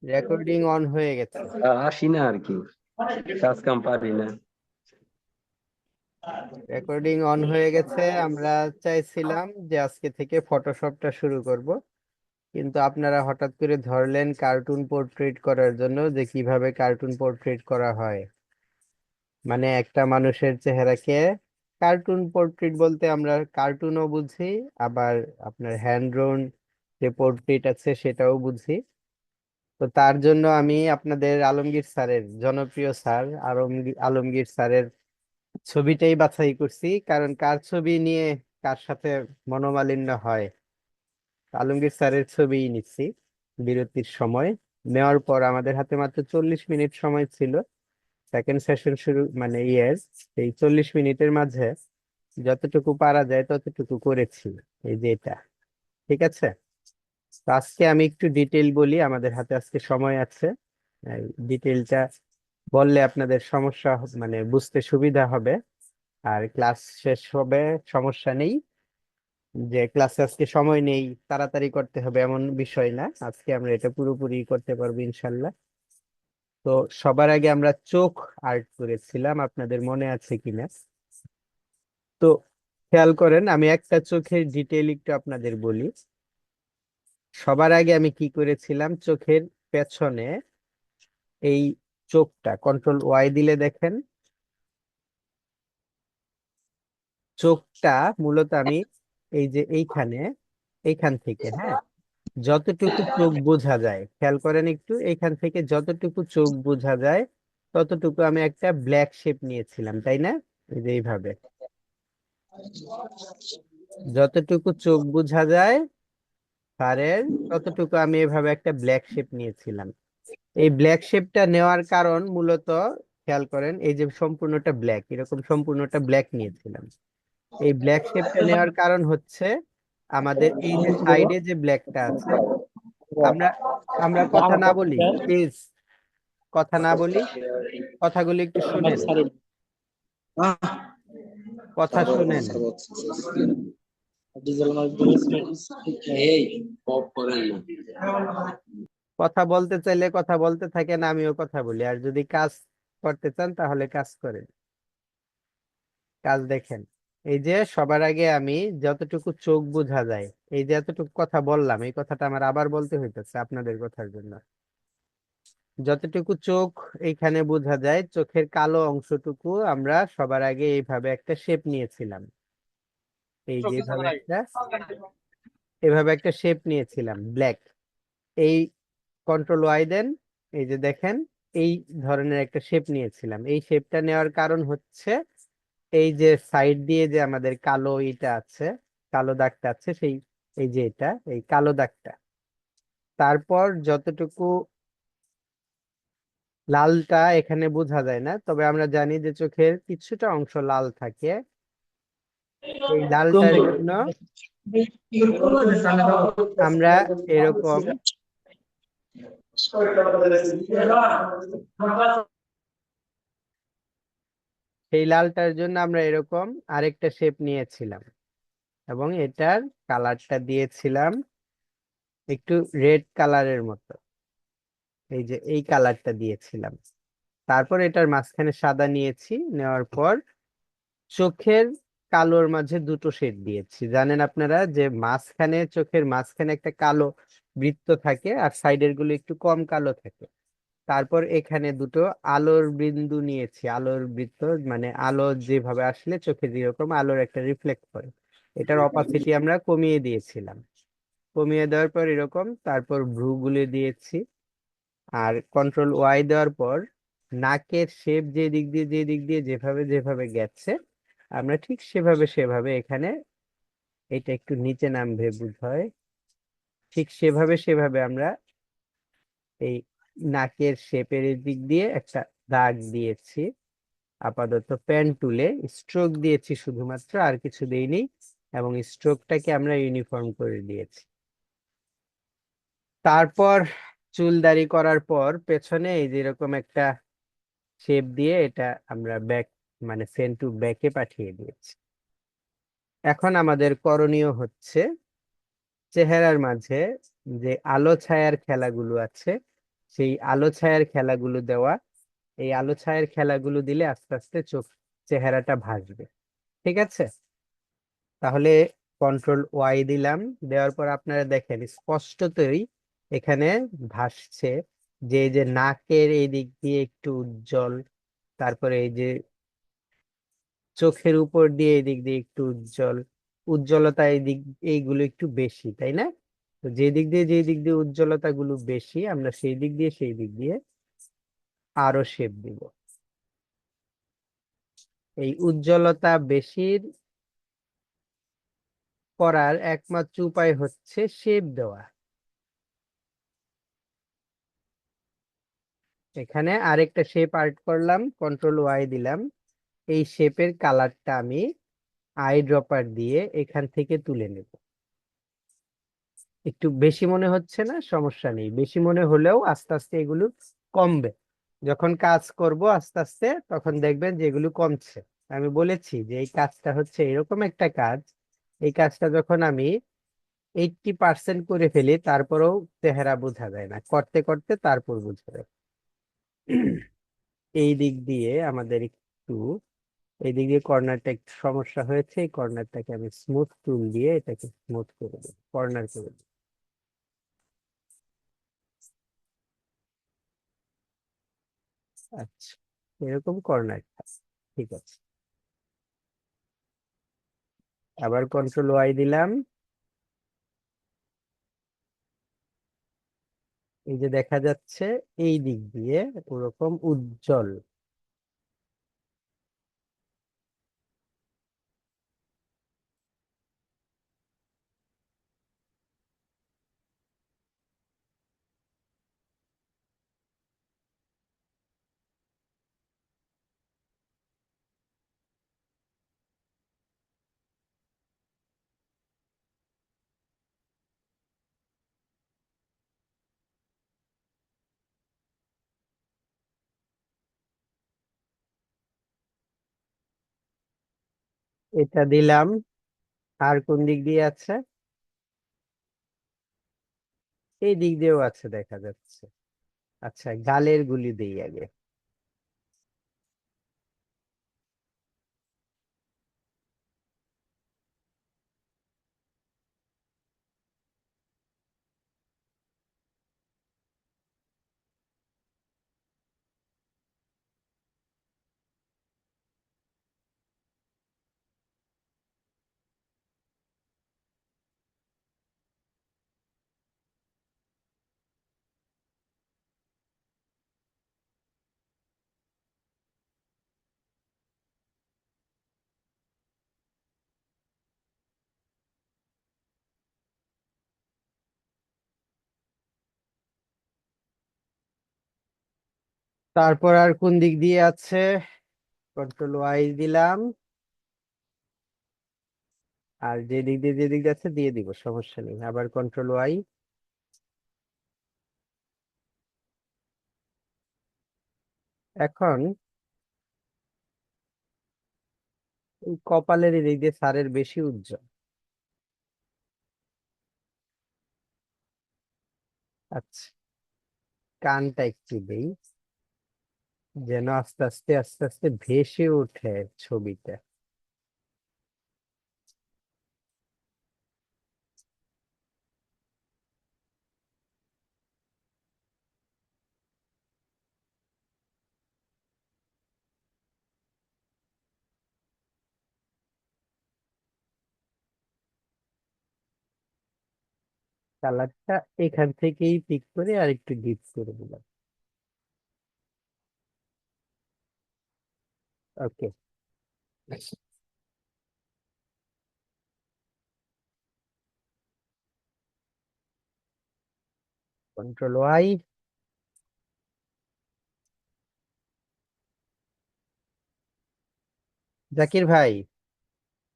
Recording on হয়ে গেছে। আসি না আর কি, কাজ কাম পারি না। রেকর্ডিং অন হয়ে গেছে। আমরা চাইছিলাম যে আজকে থেকে ফটোশপটা শুরু করব, কিন্তু আপনারা হঠাৎ করে ধরলেন কার্টুন পোর্ট্রেট করার জন্য, যে কিভাবে কার্টুন পোর্ট্রেট করা হয়। মানে একটা মানুষের চেহারাকে কার্টুন পোর্ট্রেট বলতে আমরা কার্টুনও বুঝি, আবার আপনার হ্যান্ড ড্রোন যে পোর্ট্রেট আছে সেটাও বুঝি। তো তার জন্য আমি আপনাদের আলমগীর স্যারের, জনপ্রিয় স্যার আলমগীর আলমগীর স্যারের ছবিটাই বাছাই করছি, কারণ কার ছবি নিয়ে কার সাথে মনোমালিন্য হয়। আলমগীর স্যারের ছবিই নিচ্ছি। বিরতির সময় নেওয়ার পর আমাদের হাতে মাত্র 40 মিনিট সময় ছিল সেকেন্ড সেশন শুরু, মানে এই 40 মিনিটের মাঝে যতটুকু পারা যায় ততটুকু করেছি। এই যে এটা, ঠিক আছে। তো আজকে আমি একটু ডিটেল বলি, আমাদের হাতে আজকে সময় আছে। ডিটেলটা বললে আপনাদের সমস্যা মানে বুঝতে সুবিধা হবে। আর ক্লাস শেষ হবে, সমস্যা নেই। যে ক্লাসে আজকে সময় নেই, তাড়াতাড়ি করতে হবে এমন বিষয় না, আজকে আমরা এটা পুরোপুরি করতে পারবো ইনশাল্লাহ। তো সবার আগে আমরা চোখ আর্ট করেছিলাম, আপনাদের মনে আছে কিনা। তো খেয়াল করেন, আমি একটা চোখের ডিটেইল একটু আপনাদের বলি। সবার আগে আমি কি করেছিলাম, চোখের পেছনে এই চোখটা কন্ট্রোল ওয়াই দিলে দেখেন, চোখটা মূলত আমি এই যে এইখান থেকে, হ্যাঁ, যতটুকু চোখ বোঝা যায়, খেয়াল করেন একটু, এইখান থেকে যতটুকু চোখ বোঝা যায় ততটুকু আমি একটা ব্ল্যাক শেপ নিয়েছিলাম, তাই না। এই যে এইভাবে যতটুকু চোখ বোঝা যায় তারের, ততটুকু আমি এভাবে একটা ব্ল্যাক শেপ নিয়েছিলাম। এই ব্ল্যাক শেপটা নেওয়ার কারণ মূলত, খেয়াল করেন, এই যে সম্পূর্ণটা ব্ল্যাক, এরকম সম্পূর্ণটা ব্ল্যাক নিয়েছিলাম। এই ব্ল্যাক শেপটা নেওয়ার কারণ হচ্ছে আমাদের এই যে সাইডে যে ব্ল্যাকটা আছে, আমরা আমরা কথা না বলি প্লিজ, কথা না বলি, কথাগুলি একটু শুনেন, কথা শুনেন। কথা বলতে চাইলে কথা বলতে থাকেন, আমিও কথা বলি, আর যদি কাজ করতে চান তাহলে কাজ করেন, কাজ দেখেন। এই যে সবার আগে আমি যতটুকু চোখ বোঝা যায়, এই যে এতটুকু কথা বললাম, এই কথাটা আমার আবার বলতে হইতেছে আপনাদের কথার জন্য। যতটুকু চোখ এইখানে বোঝা যায়, চোখের কালো অংশটুকু আমরা সবার আগে এইভাবে একটা শেপ নিয়েছিলাম। এই যে এভাবে একটা শেপ নিয়েছিলাম ব্ল্যাক। এই কন্ট্রোল ওয়াই দেন, এই যে দেখেন, এই ধরনের একটা শেপ নিয়েছিলাম। এই শেপটা নেওয়ার কারণ হচ্ছে এই যে সাইড দিয়ে যে আমাদের কালো ইটা আছে, কালো দাগটা আছে, সেই এই যে এটা, এই কালো দাগটা। তারপর যতটুকু লালটা এখানে বোঝা যায় না, তবে আমরা জানি যে চোখের কিছুটা অংশ লাল থাকে। এই লালটার জন্য আমরা এরকম, সেই লালটার জন্য আমরা এরকম আরেকটা শেপ নিয়েছিলাম, এবং এটার কালারটা দিয়েছিলাম একটু রেড কালারের মতো। এই যে এই কালারটা দিয়েছিলাম। তারপর এটার মাঝখানে সাদা নিয়েছি, নেওয়ার পর চোখের কালোর মাঝে দুটো শেড দিয়েছি। জানেন আপনারা যে মাঝখানে, চোখের মাঝখানে একটা কালো বৃত্ত থাকে, আর সাইডের গুলো একটু কম কালো থাকে। তারপর এখানে দুটো আলোর বিন্দু নিয়েছি, আলোর বৃত্ত, মানে আলো যেভাবে আসলে চোখে যেরকম আলোর একটা রিফ্লেক্ট করে, এটার অপাসিটি আমরা কমিয়ে দিয়েছিলাম। কমিয়ে দেওয়ার পর এরকম, তারপর ভ্রুগুলি দিয়েছি। আর কন্ট্রোল ওয়াই দেওয়ার পর নাকের শেপ যে দিক দিয়ে যেভাবে যেভাবে গেছে, আমরা ঠিক সেভাবে সেভাবে এখানে, এটা একটু নিচে নামবে বোধ হয়, ঠিক সেভাবে সেভাবে আমরা এই নাকের শেপের দিক দিয়ে একটা দাগ দিয়েছি। আপাতত পেন তুলে স্ট্রোক দিয়েছি শুধুমাত্র, আর কিছু দেইনি, এবং স্ট্রোকটাকে আমরা ইউনিফর্ম করে দিয়েছি। তারপর চুল দাড়ি করার পর পেছনে এই যে এরকম একটা শেপ দিয়ে এটা আমরা ব্যাক, মানে ফ্রন্ট টু ব্যাকে পাঠিয়ে দিয়েছি। এখন আমাদের করণীয় হচ্ছে চেহারার মাঝে যে আলো ছায়ার খেলাগুলো আছে সেই আলো ছায়ার খেলাগুলো দেওয়া। এই আলো ছায়ার খেলাগুলো দিলে আস্তে আস্তে চেহারাটা ভাসবে। ঠিক আছে, তাহলে কন্ট্রোল ওয়াই দিলাম। দেওয়ার পর আপনারা দেখেন স্পষ্টতই এখানে ভাসছে যে এই যে নাকের এই দিক দিয়ে একটু উজ্জ্বল, তারপরে এই যে চোখের উপর দিয়ে এই দিক দিয়ে একটু উজ্জ্বল, উজ্জ্বলতা এই দিক, এইগুলো একটু বেশি, তাই না? তো যে দিক দিয়ে উজ্জ্বলতা গুলো বেশি, আমরা সেই দিক দিয়ে আরো শেপ দিব। এই উজ্জ্বলতা বেশির করার একমাত্র উপায় হচ্ছে শেপ দেওয়া। এখানে আরেকটা শেপ আর্ট করলাম, কন্ট্রোল ওয়াই দিলাম। এই শেপের কালারটা আমি আই ড্রপার দিয়ে এখান থেকে তুলে নেব। একটু বেশি মনে হচ্ছে না? সমস্যা নেই, বেশি মনে হলেও আস্তে আস্তে এগুলো কমবে। যখন কাজ করব আস্তে আস্তে তখন দেখবেন যে এগুলো কমছে। আমি বলেছি যে এই কাজটা হচ্ছে এরকম একটা কাজ, এই কাজটা যখন আমি 80% করে ফেলি তারপরেও চেহারা বোঝা যায় না, করতে করতে তারপর বোঝা যায়। এই দিক দিয়ে আমাদের একটু, এই দিক দিয়ে কর্নারটা একটু সমস্যা হয়েছে, এই কর্নারটাকে আমি স্মুথ টুল দিয়ে এটাকে স্মুথ করে দেবো, কর্নার করে দেবো। আচ্ছা, এরকম কর্নার, ঠিক আছে। আবার কন্ট্রোল ওয়াই দিলাম। এই যে দেখা যাচ্ছে এই দিক দিয়ে ওরকম উজ্জ্বল। এটা দিলাম। আর কোন দিক দিয়ে আছে? এই দিক দিয়েও আছে দেখা যাচ্ছে। আচ্ছা, গালের গুলি দেই আগে। তারপর আর কোন দিক দিয়ে আছে? কন্ট্রোল ওয়াই দিলাম। আর যে দিক দিয়ে আছে দিয়ে দিব, সমস্যা নেই। আবার কন্ট্রোল ওয়াই। এখন এই কপালের এই দিক দিয়ে সারের বেশি উজ্জ্বল। আচ্ছা, কানটা একটু দেই যেন আস্তে আস্তে আস্তে আস্তে ভেসে ওঠে ছবিটা। কালারটা এখান থেকেই পিক করে আর একটু ডিপ করে দিলাম। ওকে, কন্ট্রোল ওয়াই। জাকির ভাই,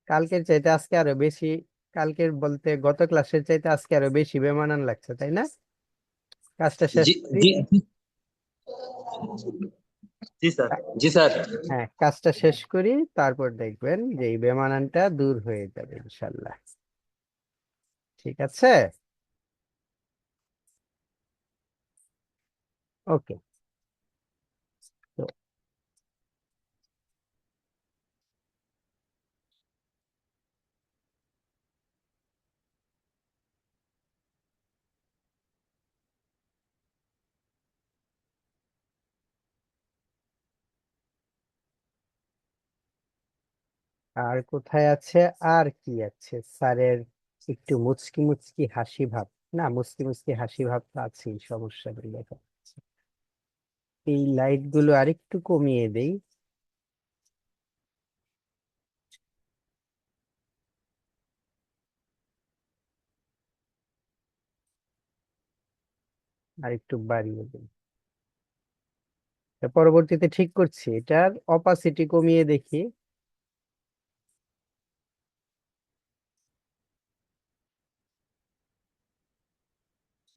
কালকের চাইতে আজকে আরো বেশি, কালকের বলতে গত ক্লাসের চাইতে আজকে আরো বেশি বেমানান লাগছে, তাই না? কাজটা শেষ জি করি। জি জি স্যার। জি স্যার। হ্যাঁ, কাজটা শেষ করি, তারপর দেখবেন যে এই বেমানানটা দূর হয়ে যাবে ইনশাল্লাহ। ঠিক আছে। ওকে। তো আর কোথায় আছে, আর কি আছে স্যারের? একটু মুচকি মুচকি হাসি ভাব। না, মুচকি মুচকি হাসি ভাব তো আছেই, সমস্যা নেই দেখো। এই লাইট গুলো আরেকটু কমিয়ে দেই। আর একটু বাড়িয়ে দিই। পরবর্তীতে ঠিক করছি, এটার অপাসিটি কমিয়ে দেখি।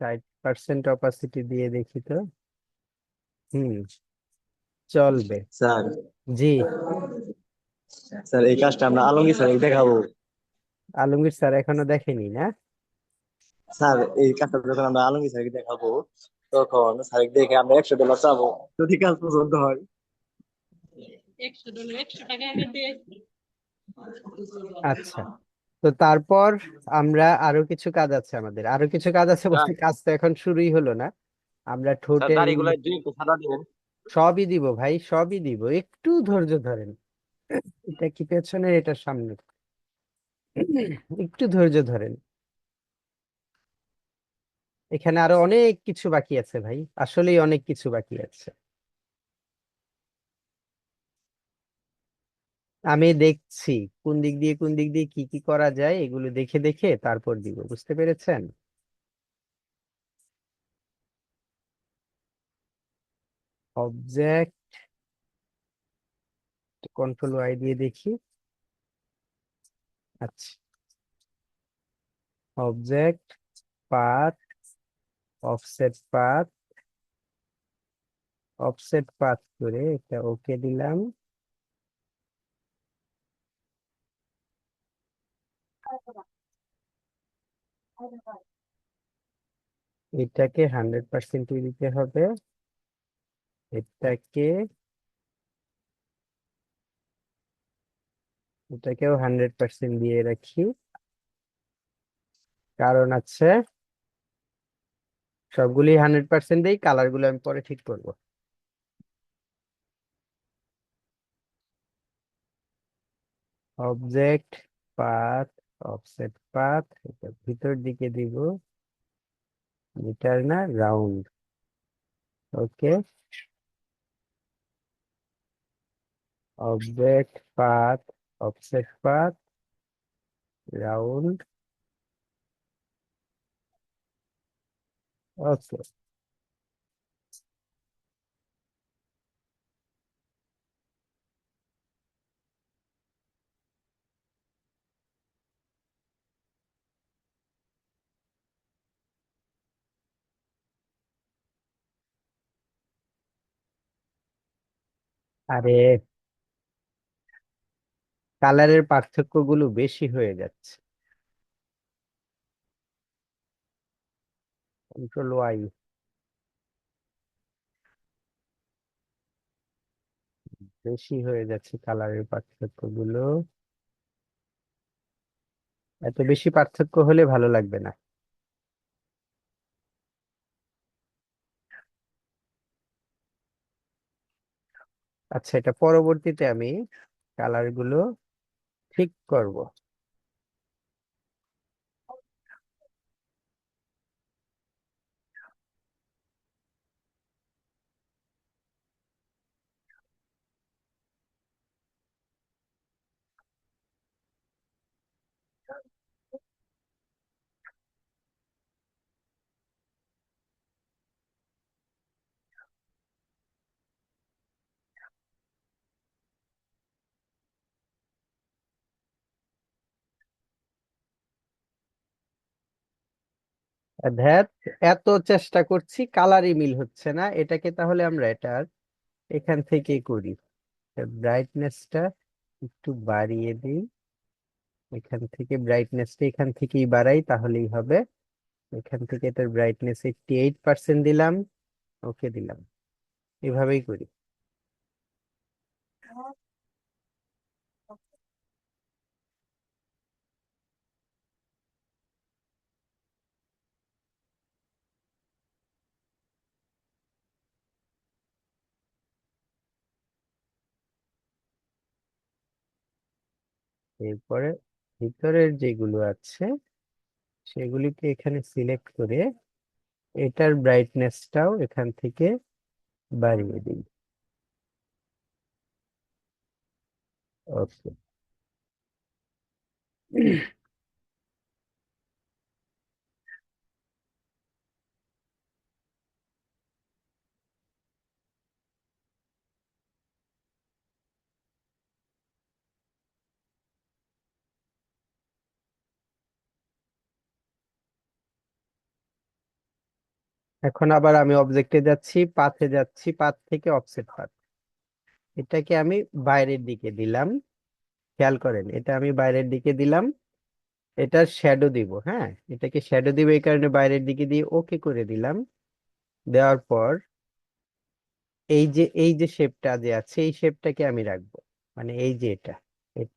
60% অপাসিটি দিয়ে দেখি তো। হুম, চলবে। স্যার, জি। স্যার এই কাজটা আমরা আলমগীর স্যার দেখাবো। আলমগীর স্যার এখনো দেখেনি না? স্যার এই কাজটা যখন আমরা আলমগীর স্যারকে দেখাবো, তখন স্যার দেখে আমরা $100 চাবো, যদি কাজ পছন্দ হয়। আচ্ছা, তো তারপর আমরা আরো কিছু কাজ আছে, আমাদের আরো কিছু কাজ আছে স্যার, বলতে কাজ তো এখন শুরুই হলো না। আমরা স্যার ঠোঁটের দাড়িগুলো দুই একটু সাদা দিবেন। সবই দিব ভাই, সবই দিব, একটু ধৈর্য ধরেন। এটা কি পেছনের, এটা সামনে, একটু ধৈর্য ধরেন। এখানে আরো অনেক কিছু বাকি আছে ভাই, আসলেই অনেক কিছু বাকি আছে। আমি দেখছি কোন দিক দিয়ে কোন দিক দিয়ে কি কি করা যায়, এগুলো দেখে দেখে তারপর দিব, বুঝতে পেরেছেন? অবজেক্ট, কন্ট্রোল ওয়াই দিয়ে দেখি। আচ্ছা, object, path, offset path, offset path করে এটা ওকে দিলাম। এটাকে 100% দিতে হবে। এটাকে, এটাকেও 100% দিয়ে রাখি, কারণ আছে সবগুলি 100% দেই, কালার গুলো আমি পরে ঠিক করব। অবজেক্ট, পাথ, অফসেট পাথ, এটা ভিতর দিকে দিব, মিটার না round. Okay. Object, path, offset path, round. Okay. আরে, কালারের পার্থক্যগুলো বেশি হয়ে যাচ্ছে। কন্ট্রোল ওয়াই, বেশি হয়ে যাচ্ছে কালারের পার্থক্যগুলো। এত বেশি পার্থক্য হলে ভালো লাগবে না। আচ্ছা, এটা পরবর্তীতে আমি কালার গুলো ঠিক করব। ধ্যাত, এত চেষ্টা করছি কালারই মিল হচ্ছে না, এটাকে তাহলে আমরা এটার এখান থেকে করি। ব্রাইটনেসটা একটু বাড়িয়ে দিই, এখান থেকে ব্রাইটনেসটা এখান থেকেই বাড়াই, তাহলেই হবে। এখান থেকে এটার ব্রাইটনেস 88% দিলাম। ওকে দিলাম, এভাবেই করি। এরপরে ভিতরের যেগুলো আছে সেগুলিকে এখানে সিলেক্ট করে এটার ব্রাইটনেসটাও এখান থেকে বাড়িয়ে দিই। ওকে। এখন আবার আমি অবজেক্টে যাচ্ছি, পাথে যাচ্ছি, পাথ থেকে অফসেট পাথ, এটাকে আমি বাইরের দিকে দিলাম। খেয়াল করেন, এটা আমি বাইরের দিকে দিলাম। এটা শ্যাডো দিব, হ্যাঁ, এটাকে শ্যাডো দিব, এই কারণে বাইরের দিকে দিয়ে ওকে করে দিলাম। দেওয়ার পর এই যে শেপটা যে আছে এই শেপটাকে আমি রাখবো, মানে এই যে এটা এ-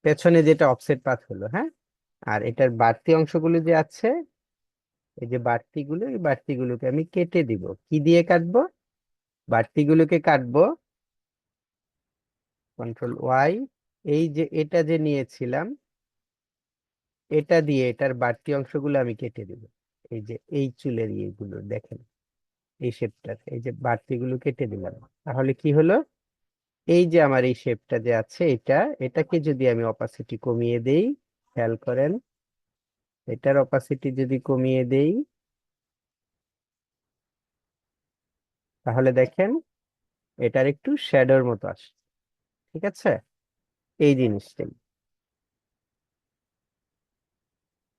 পেছনে যেটা অফসেট পাথ হলো, হ্যাঁ। আর এটার বাড়তি অংশগুলো যে আছে, এই যে বাড়তিগুলো, এই বাড়তিগুলোকে আমি কেটে দিব। কি দিয়ে কাটবো? বাড়তিগুলোকে কাটবো Ctrl+Y। এই যে এটা যে নিয়েছিলাম, এটা দিয়ে এটার বাড়তি অংশগুলো আমি কেটে দিব। এই যে এই চুলের ইয়েগুলো দেখেন, এই শেপটার এই যে বাড়তিগুলো কেটে দিলাম। তাহলে কি হলো? এই যে আমার এই শেপটা যে আছে এটা, এটাকে যদি আমি অপাসিটি কমিয়ে দেই, খেয়াল করেন, এটার অপাসিটি যদি কমিয়ে দেই, তাহলে দেখেন এটার একটু শ্যাডোর মতো আসে। ঠিক আছে, এই জিনিসটাই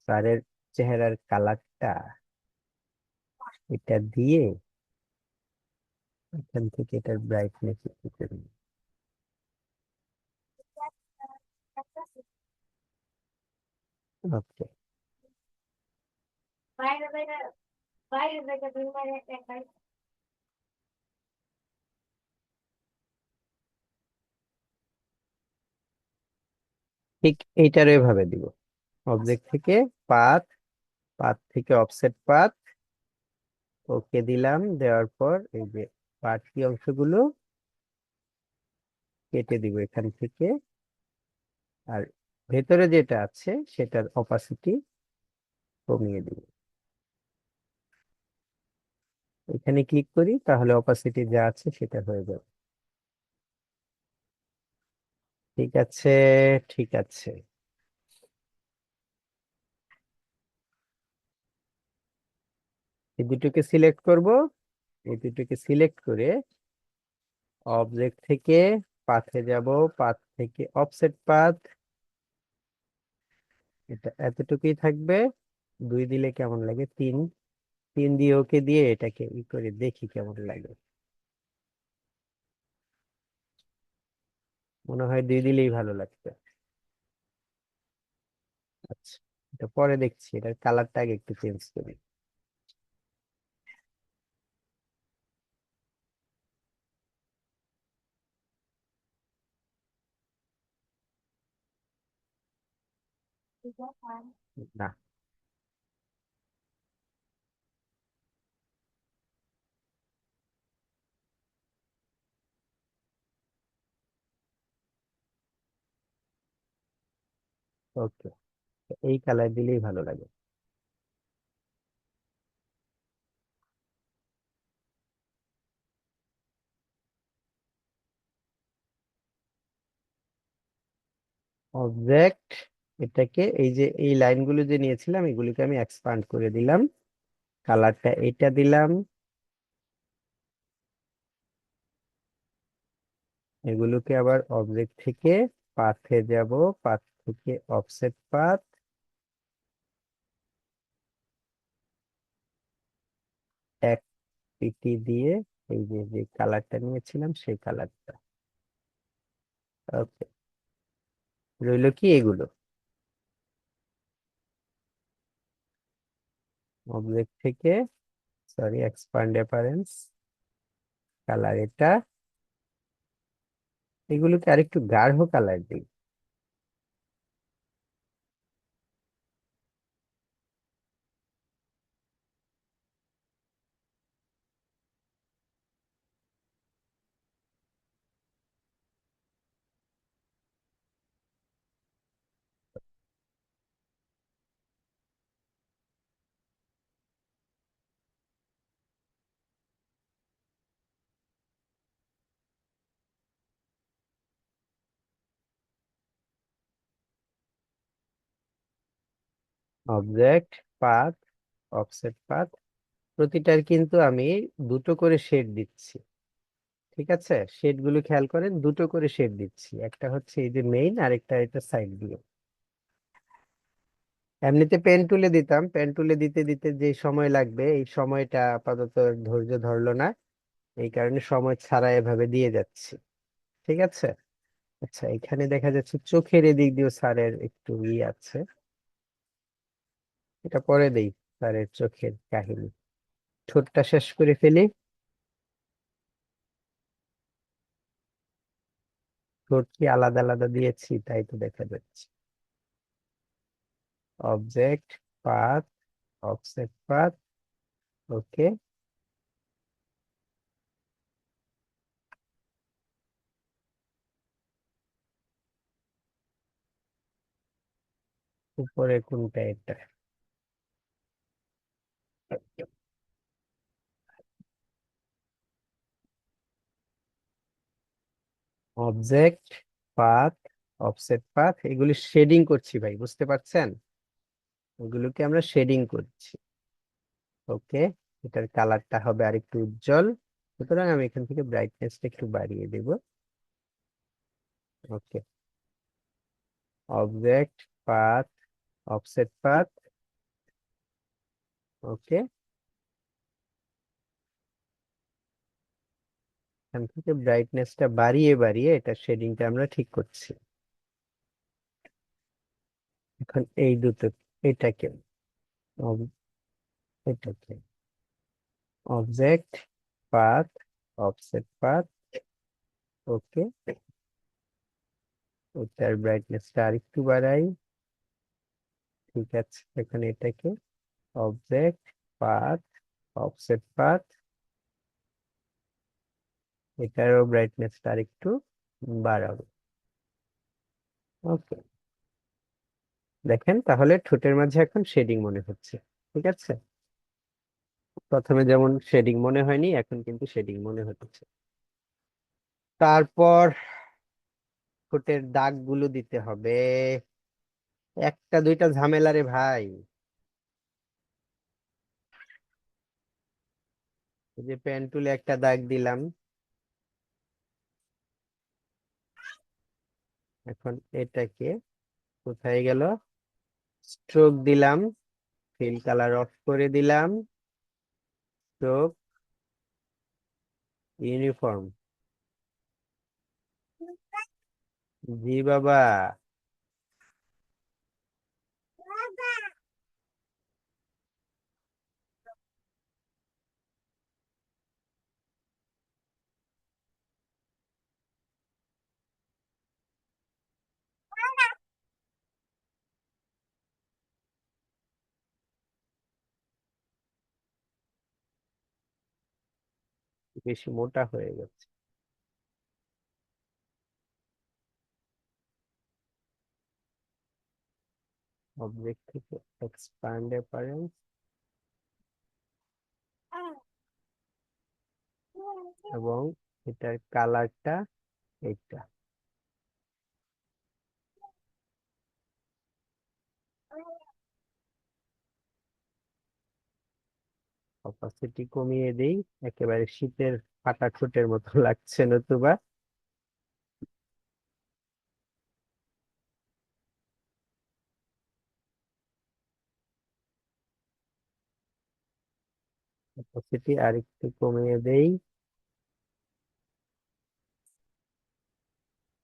স্যারের চেহারার কালারটা এটা দিয়ে এখান থেকে এটার ব্রাইটনেস একটু কমি। ওকে। ঠিক এইটার এভাবে দিব, অবজেক্ট থেকে পাথ, পাথ থেকে অফসেট পাথ, ওকে দিলাম। দেওয়ার পর এই যে বাড়তি অংশগুলো কেটে দিব এখান থেকে। আর ভেতরে যেটা আছে সেটার অপাসিটি কমিয়ে দিব। এখানে ক্লিক করি, তাহলে অপাসিটি যা আছে সেটা হয়ে যাবে। ঠিক আছে, ঠিক আছে। এই দুটোকে সিলেক্ট করব, এই দুটোকে সিলেক্ট করে অবজেক্ট থেকে পাথে যাব, পাথ থেকে অফসেট পাথ, এটা এতটুকুই থাকবে। 2 দিলে কেমন লাগে? 3, 3 দিয়ে ওকে দিয়ে এটাকে ই করে দেখি কেমন লাগে। মনে হয় 2 দিলেই ভালো লাগবে। আচ্ছা, এটা পরে দেখছি, এটার কালারটা আগে একটু চেঞ্জ করি। না, ওকে, এই কালার দিলেই ভালো লাগে। অবজেক্ট, এটাকে এই যে এই লাইনগুলো যে নিয়েছিলাম এগুলিকে আমি এক্সপান্ড করে দিলাম, কালারটা এটা দিলাম। এগুলোকে আবার অবজেক্ট থেকে পাথে যাব, পাথ থেকে অফসেট পাথ, এক পিটি দিয়ে এই যে যে কালারটা নিয়েছিলাম সেই কালারটা। ওকে, রইলো কি এগুলো? অবজেক্ট থেকে সরি, এক্সপ্যান্ড অ্যাপারেন্স, কালার এটা, এগুলোকে আরেকটু গাঢ় কালার দিই। অবজেক্ট, পাথ, অফসেট পাথ, প্রতিটার কিন্তু আমি দুটো করে শেড দিচ্ছি। ঠিক আছে, শেড গুলো খেয়াল করেন, দুটো করে শেড দিচ্ছি, একটা হচ্ছে এই যে মেইন, আরেকটা এটা সাইড দিয়ে। এমনিতে পেন তুলে দিতাম, পেন তুলে দিতে দিতে যে সময় লাগবে, এই সময়টা আপাতত ধৈর্য ধরলো না, এই কারণে সময় ছাড়া এভাবে দিয়ে যাচ্ছি। ঠিক আছে। আচ্ছা, এখানে দেখা যাচ্ছে চোখের এদিক দিয়ে স্যারের একটু আছে, এটা পরে দেই, স্যারের চোখের কাহিনী। ঠোঁটটা শেষ করে ফেলি। ঠোঁট কি আলাদা আলাদা দিয়েছি, তাই তো দেখা যাচ্ছে। অবজেক্ট, পাথ, অফসেট পাথ, ওকে। উপরে কোনটা, এটা? অবজেক্ট, পাথ, অফসেট পাথ, এগুলি শেডিং করছি ভাই, বুঝতে পারছেন? এগুলোকে আমরা শেডিং করছি। ওকে, এটার কালারটা হবে আরেকটু উজ্জ্বল, সুতরাং আমি এখান থেকে ব্রাইটনেসটা একটু বাড়িয়ে দেব। ওকে, অবজেক্ট, পাথ, অফসেট পাথ, ওকে। এখান থেকে ব্রাইটনেসটা বাড়িয়ে বাড়িয়ে এটা শেডিংটা আমরা ঠিক করছি। এখন এই দুটো, এটাকে, অব- এটাকে অবজেক্ট, পাথ, অফসেট পাথ, ওকে। এটার ব্রাইটনেসটা আরেকটু বাড়াই। ঠিক আছে, এখন এটাকে অবজেক্ট, পাথ, অফসেট পাথ, এটারও ব্রাইটনেসটা আরেকটু বাড়াবো। ওকে, দেখেন তাহলে ঠোঁটের মাঝে এখন শেডিং মনে হচ্ছে। ঠিক আছে, প্রথমে যেমন শেডিং মনে হয়নি, এখন কিন্তু শেডিং মনে হচ্ছে। তারপর ঠোঁটের দাগগুলো দিতে হবে। একটা দুইটা ঝামেলা রে ভাই। এই যে পেন টুলে একটা দাগ দিলাম, এখন এটাকে কোথায় গেল, স্ট্রোক দিলাম, ফিল কালার অফ করে দিলাম, স্ট্রোক, ইউনিফর্ম। জি বাবা। বেশি মোটা হয়ে গেছে। অবজেক্ট থেকে এক্সপ্যান্ড অ্যাপারেন্স, এবং এটার কালারটা এটা, অপাসিটি কমিয়ে দেই, একেবারে শীতের ফাটা ঠোঁটের মতো লাগছে নতুবা। অপাসিটি আর একটু কমিয়ে দেই,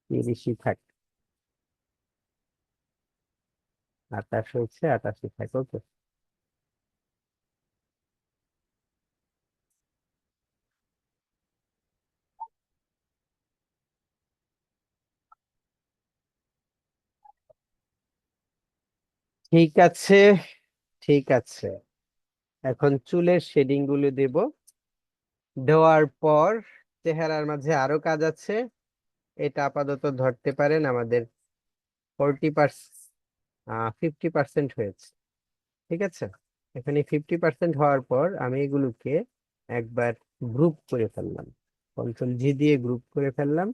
30ই থাক, 28 হয়েছে, 28ই থাক। ওকে, ঠিক আছে, ঠিক আছে। এখন চুলের শেডিং গুলো দেব। দেওয়ার পর চেহারার মাঝে আরো কাজ আছে। এটা আপাতত ধরতে পারেন আমাদের 40%, 50% হয়েছে। ঠিক আছে, এখানে 50% হওয়ার পর আমি এগুলোকে একবার গ্রুপ করে ফেললাম। কন্ট্রোল G দিয়ে গ্রুপ করে ফেললাম।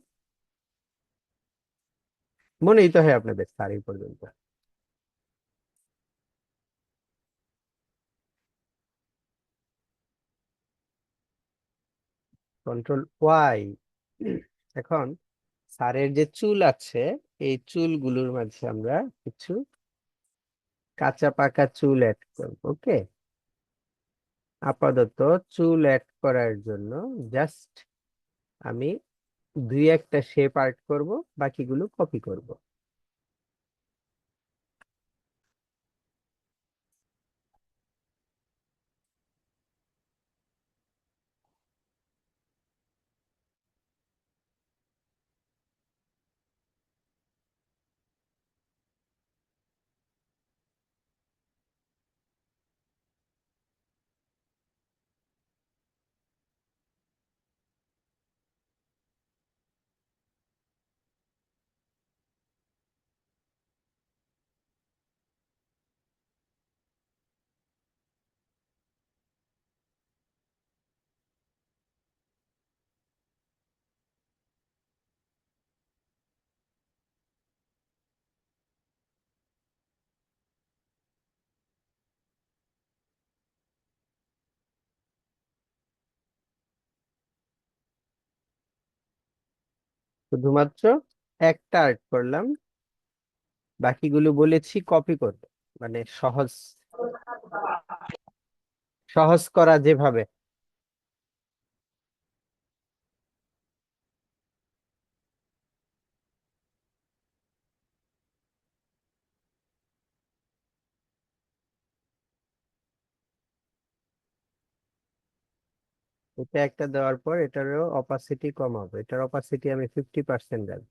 মনেই তো হয় আপনাদের স্যার এই পর্যন্ত। Control Y। এখন স্যারের যে চুল আছে, এই চুলগুলোর মাঝে আমরা কিছু কাঁচা পাকা চুল অ্যাড করব। ওকে, আপাতত চুল অ্যাড করার জন্য জাস্ট আমি দুই একটা শেপ আর্ট করব, বাকিগুলো কপি করব। শুধুমাত্র একটা আর্ট করলাম, বাকিগুলো বলেছি কপি করতে। মানে সহজ সহজ করা যেভাবে। এটা একটা দেওয়ার পর এটারও অপাসিটি কমাবো। এটার অপাসিটি আমি 50% দেব।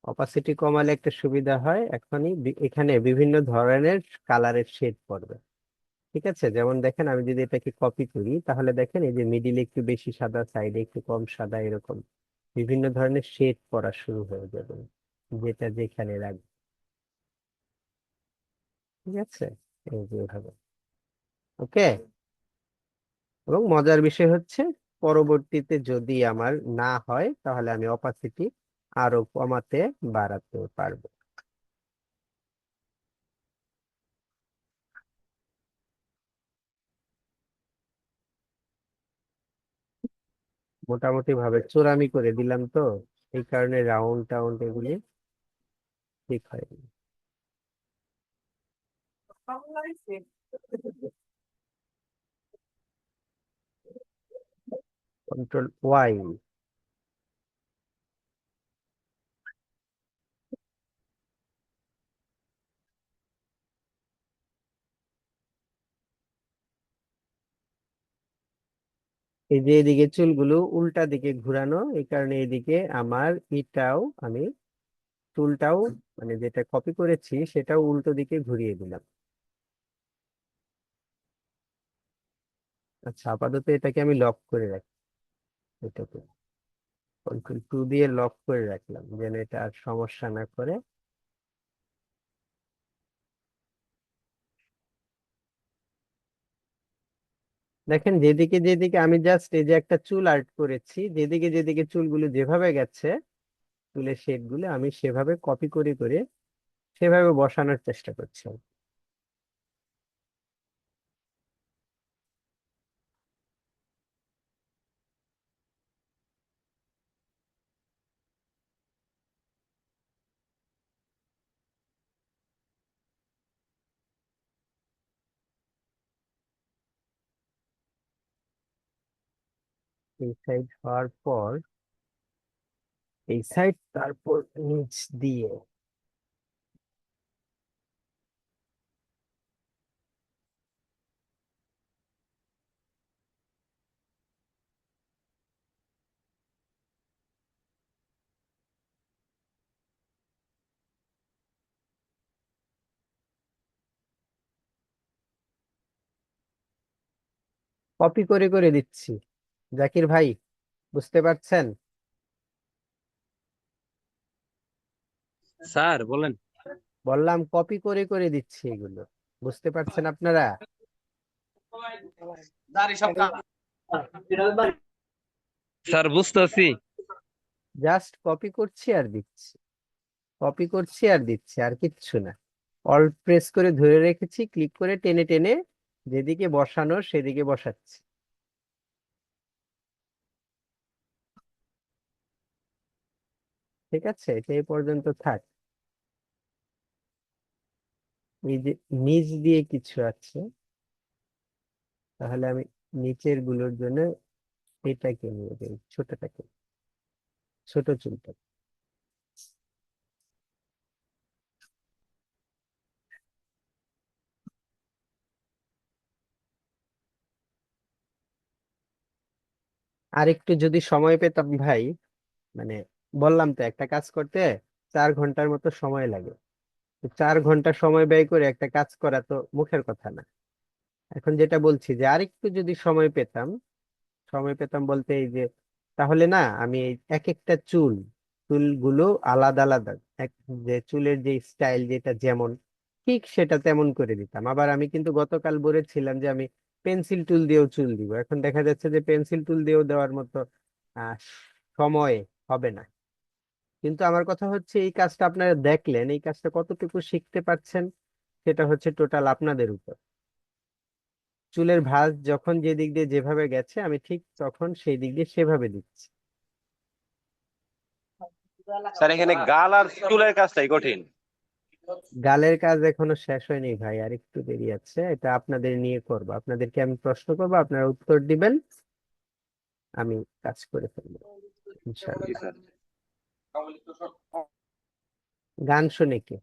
অপাসিটি কমালে একটা সুবিধা হয়, এখনই এখানে বিভিন্ন ধরনের কালারের শেড পড়বে। ঠিক আছে, যেমন দেখেন আমি যদি এটাকে কপি করি, তাহলে দেখেন এই যে মিডিলে একটু বেশি সাদা, সাইডে একটু কম সাদা, এরকম বিভিন্ন ধরনের শেড পড়া শুরু হয়ে যাবে যেটা যেখানে রাখবে। ঠিক আছে, এই যে এভাবে। ওকে। এবং মজার বিষয় হচ্ছে, পরবর্তীতে যদি আমার না হয় তাহলে আমি অপাসিটি আরো কমাতে বাড়াতে পারবো। মোটামুটি ভাবে চোরামি করে দিলাম তো, এই কারণে রাউন্ড টাউন্ড এগুলি ঠিক হয়নি। Control Y। এই যে এদিকে চুলগুলো উল্টা দিকে ঘুরানো, এই কারণে এদিকে আমার এটাও আমি চুলটাও, মানে যেটা কপি করেছি সেটাও উল্টো দিকে ঘুরিয়ে দিলাম। আচ্ছা, আপাতত এটাকে আমি লক করে রাখি। এটাকে কন্ট্রোল 2 দিয়ে লক করে রাখলাম যেন এটা আর সমস্যা না করে। দেখেন যেদিকে যেদিকে আমি জাস্ট এই যে একটা চুল আর্ট করেছি, যেদিকে যেদিকে চুলগুলো যেভাবে গেছে, চুলের শেড গুলো আমি সেভাবে কপি করে করে সেভাবে বসানোর চেষ্টা করছি। এই সাইড হওয়ার পর এই সাইড, তারপর নিচ দিয়ে। কপি করে করে দিচ্ছি। জাকির ভাই, বুঝতে পারছেন? স্যার বলেন। বললাম কপি করে করে দিচ্ছি এগুলো, বুঝতে পারছেন আপনারা? স্যার বুঝতেছি। জাস্ট কপি করছি আর দিচ্ছি, কপি করছি আর দিচ্ছি, আর কিচ্ছু না। অল্ট প্রেস করে ধরে রেখেছি, ক্লিক করে টেনে টেনে যেদিকে বসানো সেদিকে বসাচ্ছি। ঠিক আছে, এটা এই পর্যন্ত থাক। এই যে নিচ দিয়ে কিছু আছে, তাহলে আমি নিচের গুলোর জন্য এটাকে নিয়ে যাই, ছোটটাকে, ছোট চুলটা। আর একটু যদি সময় পেতাম ভাই, মানে বললাম তো একটা কাজ করতে 4 ঘন্টার মতো সময় লাগে। তো 4 ঘন্টা সময় ব্যয় করে একটা কাজ করা তো মুখের কথা না। এখন যেটা বলছি যে আরেকটু যদি সময় পেতাম, সময় পেতাম বলতে এই যে, তাহলে না আমি এই এক একটা চুলগুলো আলাদা আলাদা, এক, যে চুলের যে স্টাইল যেটা যেমন ঠিক সেটা তেমন করে দিতাম। আবার আমি কিন্তু গতকাল বলেছিলাম যে আমি পেন্সিল টুল দিয়েও চুল দিব, এখন দেখা যাচ্ছে যে পেন্সিল টুল দিয়েও দেওয়ার মতো আহ সময় হবে না। কিন্তু আমার কথা হচ্ছে এই কাজটা আপনারা দেখলেন, এই কাজটা কতটুকু শিখতে পারছেন সেটা হচ্ছে টোটাল আপনাদের উপর। চুলের ভাঁজ যখন যে দিক দিয়ে যেভাবে গেছে আমি ঠিক তখন সেই দিক দিয়ে সেভাবে দিচ্ছি। স্যার এখানে গাল আর চুলের কাজটাই কঠিন। গালের কাজ এখনো শেষ হয়নি ভাই, আর একটু দেরি আছে। এটা আপনাদের নিয়ে করব, আপনাদেরকে আমি প্রশ্ন করবো, আপনারা উত্তর দিবেন, আমি কাজ করে ফেলবো জি ইনশাআল্লাহ। স্যার। গান শুনে কি?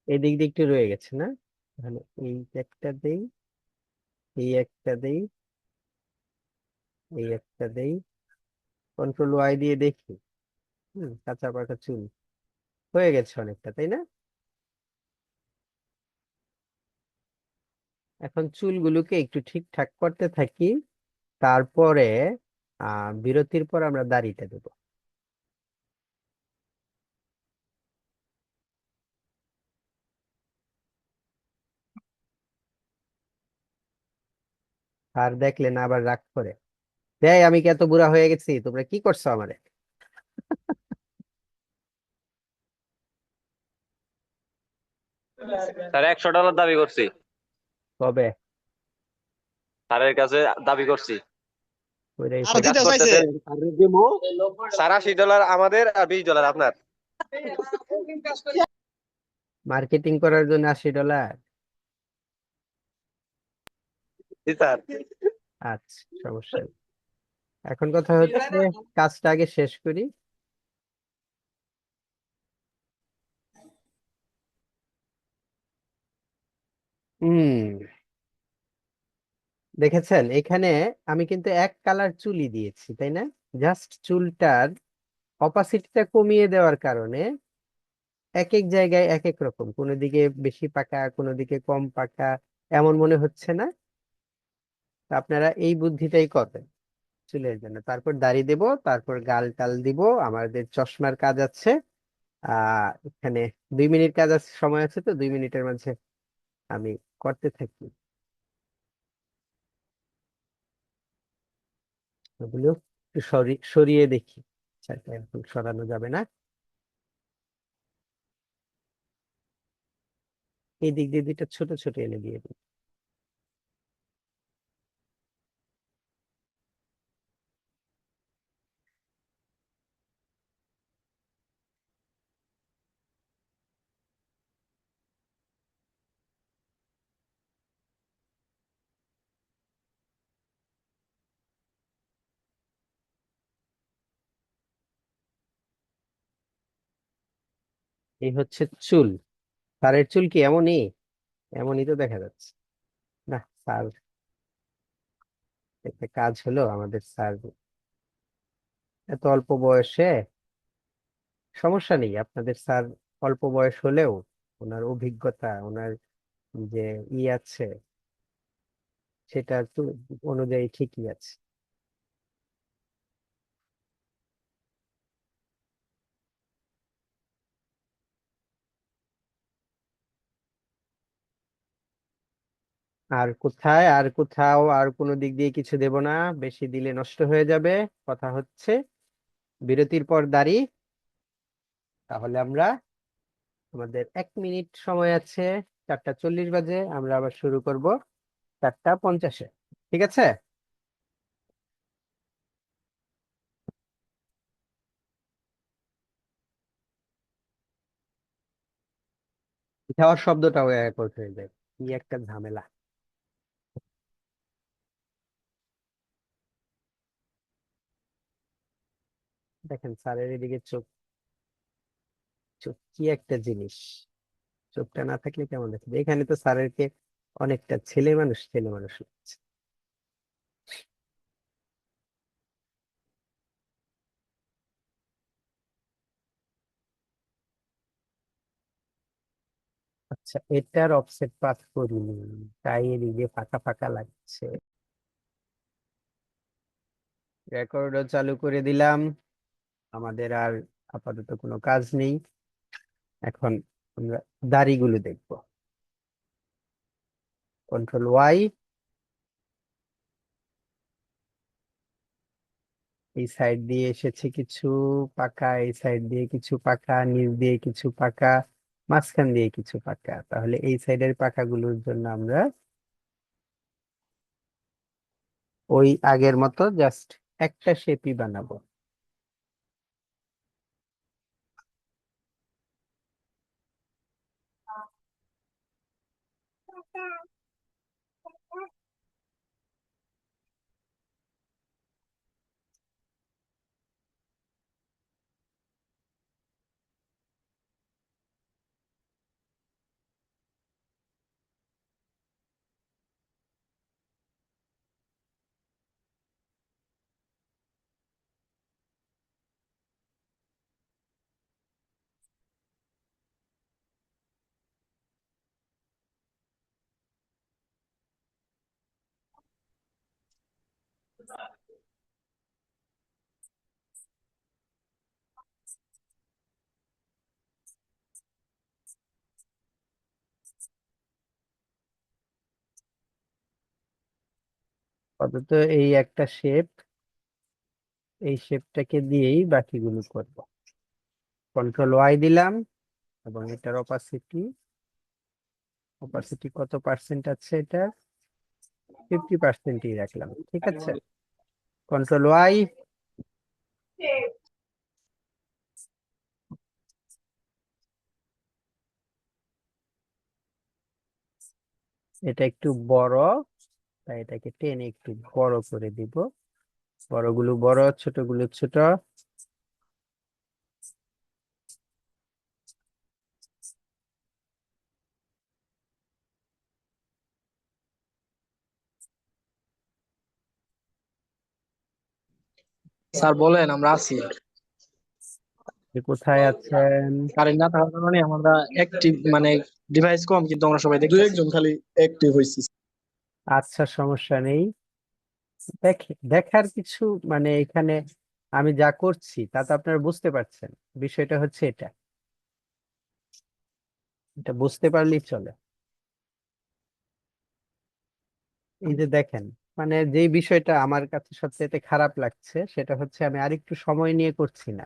এই দিক দিয়ে একটু রয়ে গেছে না? তাহলে এই একটা দেই, এই একটা দেই, এই একটা দেই, কন্ট্রোল ওয়াই দিয়ে দেখি। কাঁচা পাকা চুল হয়ে গেছে অনেকটা, তাই না? এখন চুলগুলোকে একটু ঠিকঠাক করতে থাকি, তারপরে বিরতির পর আমরা দাড়িটা দেবো। আর দেখলেন আবার রাগ করে, দেয় আমি কি এত বুড়া হয়ে গেছি, তোমরা কি করছো আমারে? স্যার $100 দাবি করছি, কবে? স্যারের কাছে দাবি করছি। ওইটাই আর কাজ দিতে চাইছে। করতেছেন, স্যার $80 আমাদের আর $20 আপনার। মার্কেটিং করার জন্য $80? জি স্যার। আচ্ছা, সমস্যা নেই। এখন কথা হচ্ছে কাজটা আগে শেষ করি। হুম, দেখেছেন এখানে আমি কিন্তু এক কালার চুলই দিয়েছি, তাই না? জাস্ট চুলটার অপাসিটিটা কমিয়ে দেওয়ার কারণে এক এক জায়গায় এক এক রকম, কোনো দিকে বেশি পাকা, কোনো দিকে কম পাকা, এমন মনে হচ্ছে না? তা আপনারা এই বুদ্ধিটাই করবেন চুলের জন্য। তারপর দাড়ি দেব, তারপর গাল টাল দিব। আমাদের চশমার কাজ আছে, এখানে 2 মিনিট কাজ আছে, সময় আছে, তো 2 মিনিটের মাঝে আমি করতে থাকি ওগুলো। একটু সরিয়ে দেখি। আচ্ছা, এটা এখন সরানো যাবে না। এই দিক দিয়ে দুইটা ছোট ছোট এলই দিয়ে দিন। এই হচ্ছে চুল। স্যারের চুল কি এমনই? এমনই তো দেখা যাচ্ছে। না স্যার, একটা কাজ হলো আমাদের স্যার এত অল্প বয়সে। সমস্যা নেই, আপনাদের স্যার অল্প বয়স হলেও ওনার অভিজ্ঞতা, ওনার যে আছে সেটা তো অনুযায়ী ঠিকই আছে। আর কোথায়, আর কোথাও আর কোনো দিক দিয়ে কিছু দেব না, বেশি দিলে নষ্ট হয়ে যাবে। কথা হচ্ছে বিরতির পর দাঁড়ি। তাহলে আমরা, আমাদের 1 মিনিট সময় আছে, 4টা 40 বাজে, আমরা আবার শুরু করব 4টা 50-এ। ঠিক আছে? খাওয়ার শব্দটাও একট হয়ে যায়, কি একটা ঝামেলা। দেখেন স্যারের এদিকে চোখ, চোখ কি একটা জিনিস। চোখটা না থাকলে কেমন দেখবে? এখানে তো স্যারেরকে অনেকটা ছেলে মানুষ ছেলে মানুষ লাগছে। আচ্ছা, এটার অফসেট পাস করিনি, তাই এদিকে ফাঁকা ফাঁকা লাগছে। রেকর্ডও চালু করে দিলাম। আমাদের আর আপাতত কোনো কাজ নেই। এখন আমরা দাড়িগুলো দেখবো। Ctrl+Y। এই সাইড দিয়ে এসেছে কিছু পাকা, এই সাইড দিয়ে কিছু পাকা, নিচ দিয়ে কিছু পাকা, মাঝখান দিয়ে কিছু পাকা। তাহলে এই সাইডের পাকাগুলোর জন্য আমরা ওই আগের মতো জাস্ট একটা শেপই বানাবো। আপাতত এই একটা শেপ, এই শেপটাকে দিয়েই বাকিগুলো করব। Ctrl+Y দিলাম, এবং এটার অপাসিটি, অপাসিটি কত পার্সেন্ট আছে? এটা 50%ই রাখলাম। ঠিক আছে, Ctrl+Y। এটা একটু বড়, তাই এটাকে টেনে একটু বড় করে দিব। বড়গুলো বড়, ছোটগুলো ছোট। স্যার বলেন, আমরা আছি। কোথায় আছেন? কারেন্ট না থাকার কারণে আমরা অ্যাক্টিভ মানে ডিভাইস কম, কিন্তু আমরা সবাই দুই দেখতেছি। একজন খালি অ্যাক্টিভ হয়েছে। আচ্ছা, সমস্যা নেই। দেখার কিছু, মানে এখানে আমি যা করছি তা তো আপনারা বুঝতে পারছেন। বিষয়টা হচ্ছে এটা, এটা বুঝতে পারলেই চলে। এই যে দেখেন, মানে যেই বিষয়টা আমার কাছে সবচেয়ে খারাপ লাগছে সেটা হচ্ছে আমি আরেকটু সময় নিয়ে করছি না।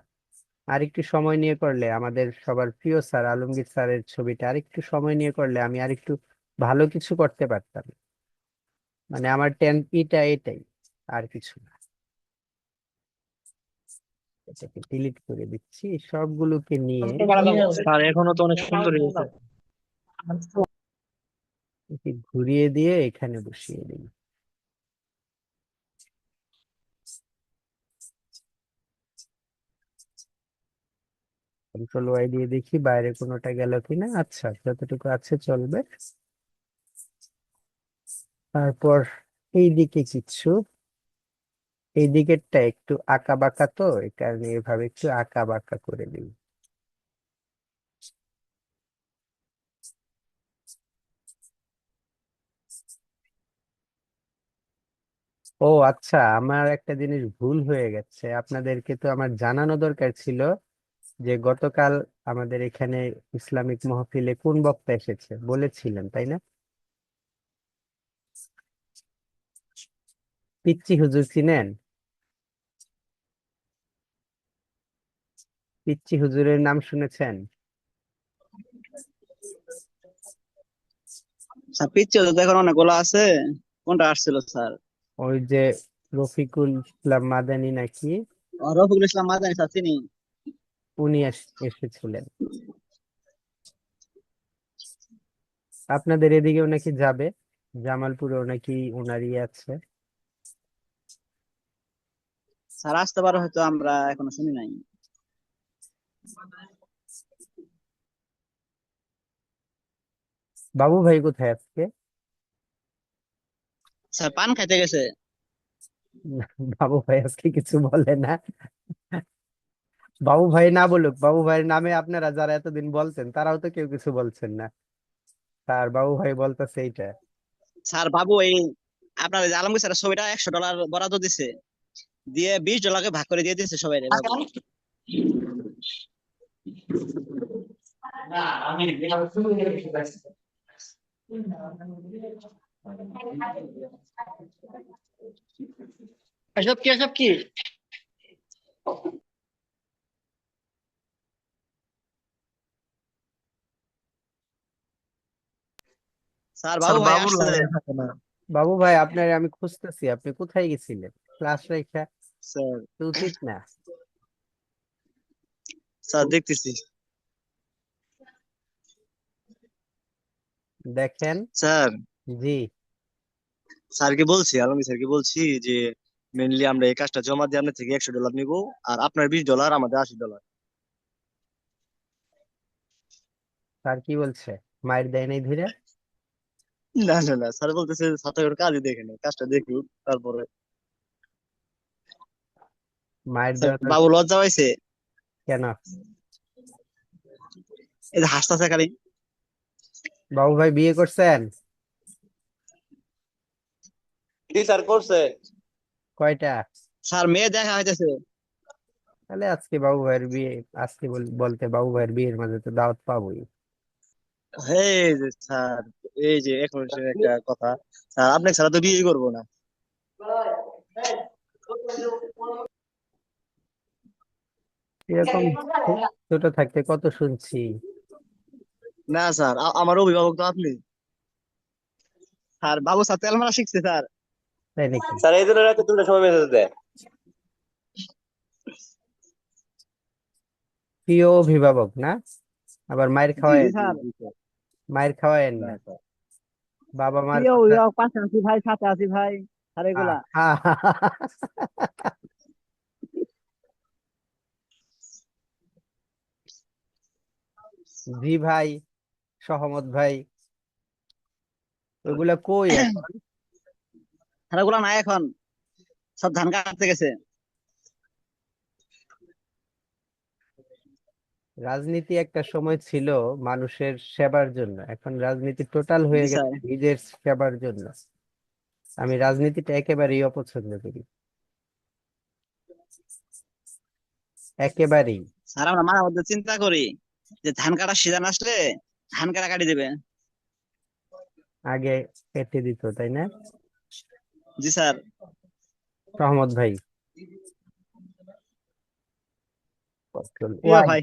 আর একটু সময় নিয়ে করলে, আমাদের সবার প্রিয় স্যার আলমগীর স্যারের ছবিটা আর একটু সময় নিয়ে করলে আমি আর একটু ভালো কিছু করতে পারতাম। মানে আমার টেনপিটা এটাই, আর কিছু না। এটাকে ডিলিট করে দিচ্ছি সবগুলোকে নিয়ে। স্যার এখনো তো অনেক সুন্দর হয়েছে। একে ঘুরিয়ে দিয়ে এখানে বসিয়ে দিই। কন্ট্রোল ওয়াই দিয়ে দেখি বাইরে কোনোটা গেল কিনা। আচ্ছা, যতটুকু আছে চলবে। তারপর এই দিকে কিছু, এই দিকেরটা একটু আঁকা বাঁকা, তো এই কারণে এভাবে একটু আঁকা বাঁকা করে দিই। ও আচ্ছা, আমার একটা জিনিস ভুল হয়ে গেছে, আপনাদেরকে তো আমার জানানো দরকার ছিল যে গতকাল আমাদের এখানে ইসলামিক মাহফিলে কোন বক্তা এসেছে বলেছিলেন, তাই না? পিচ্চি হুজুর চিনেন? পিচ্চি হুজুরের নাম শুনেছেন? স্যার পিচ্ছে তো এখন অনেকগুলো আছে, কোনটা আসছিল স্যার? ওই যে রফিকুল ইসলাম মাদানি নাকি, রফিকুল ইসলাম মাদানী স্যার চিনি। উনি এসেছিলেন। আপনাদের এদিকেও নাকি যাবে, জামালপুরেও নাকি ওনারই আছে। স্যার আসতে পারে, হয়তো আমরা এখনো শুনি নাই। বাবু ভাই কোথায় আজকে? স্যার পান খাইতে গেছে। বাবু ভাই আজকে কিছু বলে না? বাবু ভাই না বলুক, বাবু ভাইয়ের নামে আপনারা যারা এতদিন বলছেন তারাও তো কেউ কিছু বলছেন না। তার বাবু ভাই বলতেছে এইটা। স্যার বাবু এই আপনার ওই যে আলমগীর স্যারের ছবিটা $100 বরাদ্দ দিছে, দিয়ে $20 ভাগ করে দিয়ে দিচ্ছে সবাই রে বাবু। এসব কি? স্যার স্যার বাবু ভাই বাবুর আসছে। লাইনে থাকে না। বাবু ভাই আপনার আমি খুঁজতেছি, আপনি কোথায় গেছিলেন? ক্লাস রেখা স্যার তো উচিত না। স্যার দেখতেছি। দেখেন। স্যার জি। আলমগীর স্যারকে বলছি যে মেনলি আমরা এই কাজটা জমা দিয়ে আপনার থেকে $100 নিবো, আর আপনার $20, আমাদের $80। স্যার কি বলছে? মায়ের দেয় নাই ধীরে? না না না, স্যার বলতেছে ছাত্রের কাজই দেখে না, কাজটা দেখুক তারপরে। মায়ের স্যার দেওয়া তো। বাবু লজ্জা পাইছে, কেন? এই যে হাসতাছে খালি। বাবু ভাই বিয়ে করছেন? কি স্যার করছে? কয়টা? স্যার মেয়ে দেখা হইতেছে। তাহলে আজকে বাবু ভাইয়ের বিয়ে, আজকে বলতে বাবু ভাইয়ের বিয়ের মাঝে তো দাওয়াত পাবোই। এই যে স্যার, এই যে এখন সে একটা কথা, স্যার আপনাকে ছাড়া তো বিয়ে করবো না। এরকম ছোট থাকতে কত শুনছি। না স্যার, আমার অভিভাবক তো আপনি। স্যার বাবু স্যার তেল মারা শিখছে স্যার। তাই নাকি? স্যার এই জন্য রাতে 2টার সময় মেসেজ দেয়। প্রিয় অভিভাবক না? আবার মায়ের জি জি খাওয়ায়েন, জি স্যার। জি স্যার। মায়ের খাওয়ায়েন না না। স্যার। বাবা মার প্রিয় কথা। অভিভাবক পাশে আছি ভাই, সাথে আছি ভাই, আর এগুলা। জি ভাই, সহমত ভাই, ওইগুলা কই এখন? আর এগুলা নাই এখন, সব ধান কাটতে গেছে। রাজনীতি একটা সময় ছিল মানুষের সেবার জন্য, এখন রাজনীতি টোটাল হয়ে জি স্যার। গেছে নিজের সেবার জন্য। আমি রাজনীতিটা একেবারেই অপছন্দ করি, একেবারেই। স্যার আমরা মাঝে মধ্যে চিন্তা করি যে ধান কাটার সিজন আসলে ধান কাটি দেবে। আগে কেটে দিত, তাই না? জি স্যার। সহমত ভাই। কন্ট্রোল প্রিয় ওয়াই। ভাই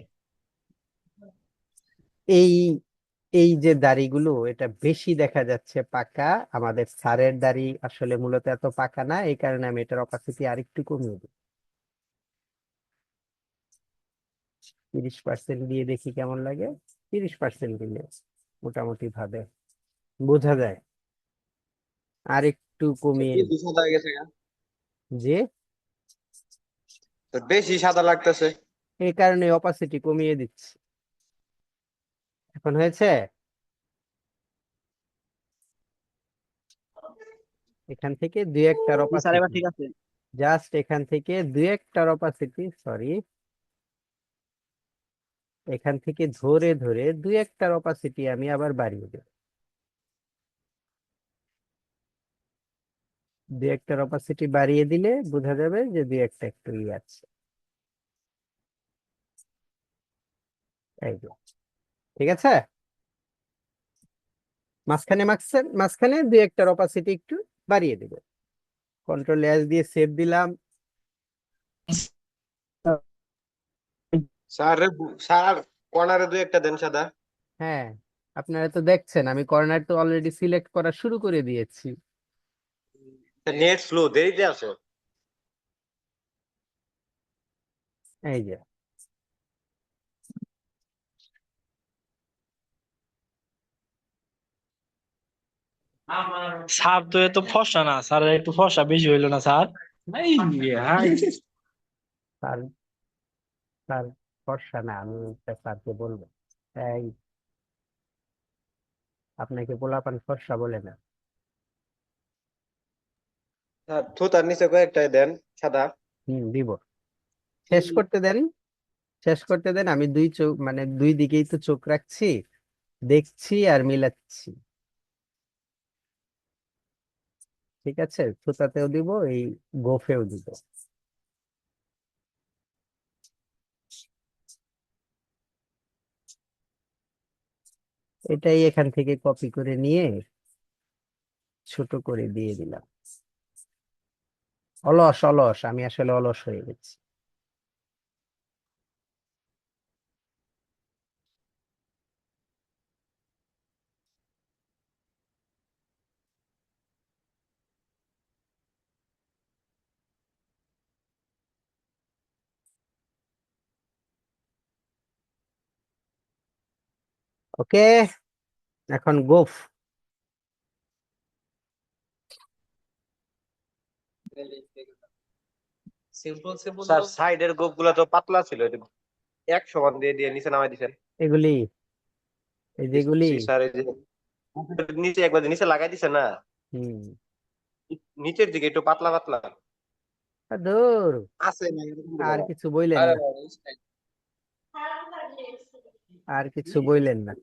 এই এই যে দাড়িগুলো এটা বেশি দেখা যাচ্ছে পাকা, আমাদের স্যারের দাড়ি আসলে মূলত এত পাকা না, এই কারণে আমি এটার অপাসিটি আরেকটু কমিয়ে দিই। 30% দিয়ে দেখি কেমন লাগে। 30% দিলে মোটামুটি ভাবে বোঝা যায়। আর একটু কমিয়ে বেশি সাদা হয়ে গেছে গা। যে তো বেশি সাদা লাগতেছে। এই কারণে অপাসিটি কমিয়ে দিচ্ছি। এখন হয়েছে? এখান থেকে দুই একটার জি স্যার, এবার অপাসিটি, ঠিক আছে। জাস্ট এখান থেকে দুই একটার অপাসিটি, সরি, এখান থেকে ধরে ধরে দুই একটার অপাসিটি আমি আবার বাড়িয়ে দেব। দুই একটার অপাসিটি বাড়িয়ে দিলে বোঝা যাবে যে দুই একটা একটু আছে। এই যে, ঠিক আছে। মাঝখানে মাঝখানে মাঝখানে দুই একটার অপাসিটি একটু বাড়িয়ে দেবে। কন্ট্রোল এস দিয়ে সেভ দিলাম। স্যার স্যার কর্নারে দুই একটা দেন সাদা। হ্যাঁ, আপনারা তো দেখছেন আমি কর্নার তো অলরেডি সিলেক্ট করা শুরু করে দিয়েছি। নেট স্লো দেরিতে আসো। এই যে, স্যার তো এত ফর্সা না, স্যার একটু ফর্সা বেশি হইলো না স্যার? এই হাই। স্যার, স্যার ফর্সা না, আমি একটা স্যারকে বলবো। এই, আপনাকে পোলাপান ফর্সা বলে না। স্যার থুতার নিচে কয়েকটা দেন সাদা। দিব। শেষ করতে দেন, শেষ করতে দেন। আমি দুই চোখ মানে দুই দিকেই তো চোখ রাখছি, দেখছি আর মিলাচ্ছি। ঠিক আছে, সুতাতেও দিব, এই গোফেও দিব। এটাই এখান থেকে কপি করে নিয়ে ছোট করে দিয়ে দিলাম। অলস অলস, আমি আসলে অলস হয়ে গেছি। ওকে, এখন গোফ। স্যার সাইডের গোপ গুলা তো পাতলা ছিল, এটা এক সমান দিয়ে দিয়ে নিচে নামাই দিছেন। এগুলি, এই যেগুলি। স্যার এই যে নিচে একবার নিচে লাগাই দিছে না, হম। নিচের দিকে একটু পাতলা পাতলা দূর, আছে না এরকম আর করে? কিছু বইলেন আরে না, আর কিছু বইলেন না।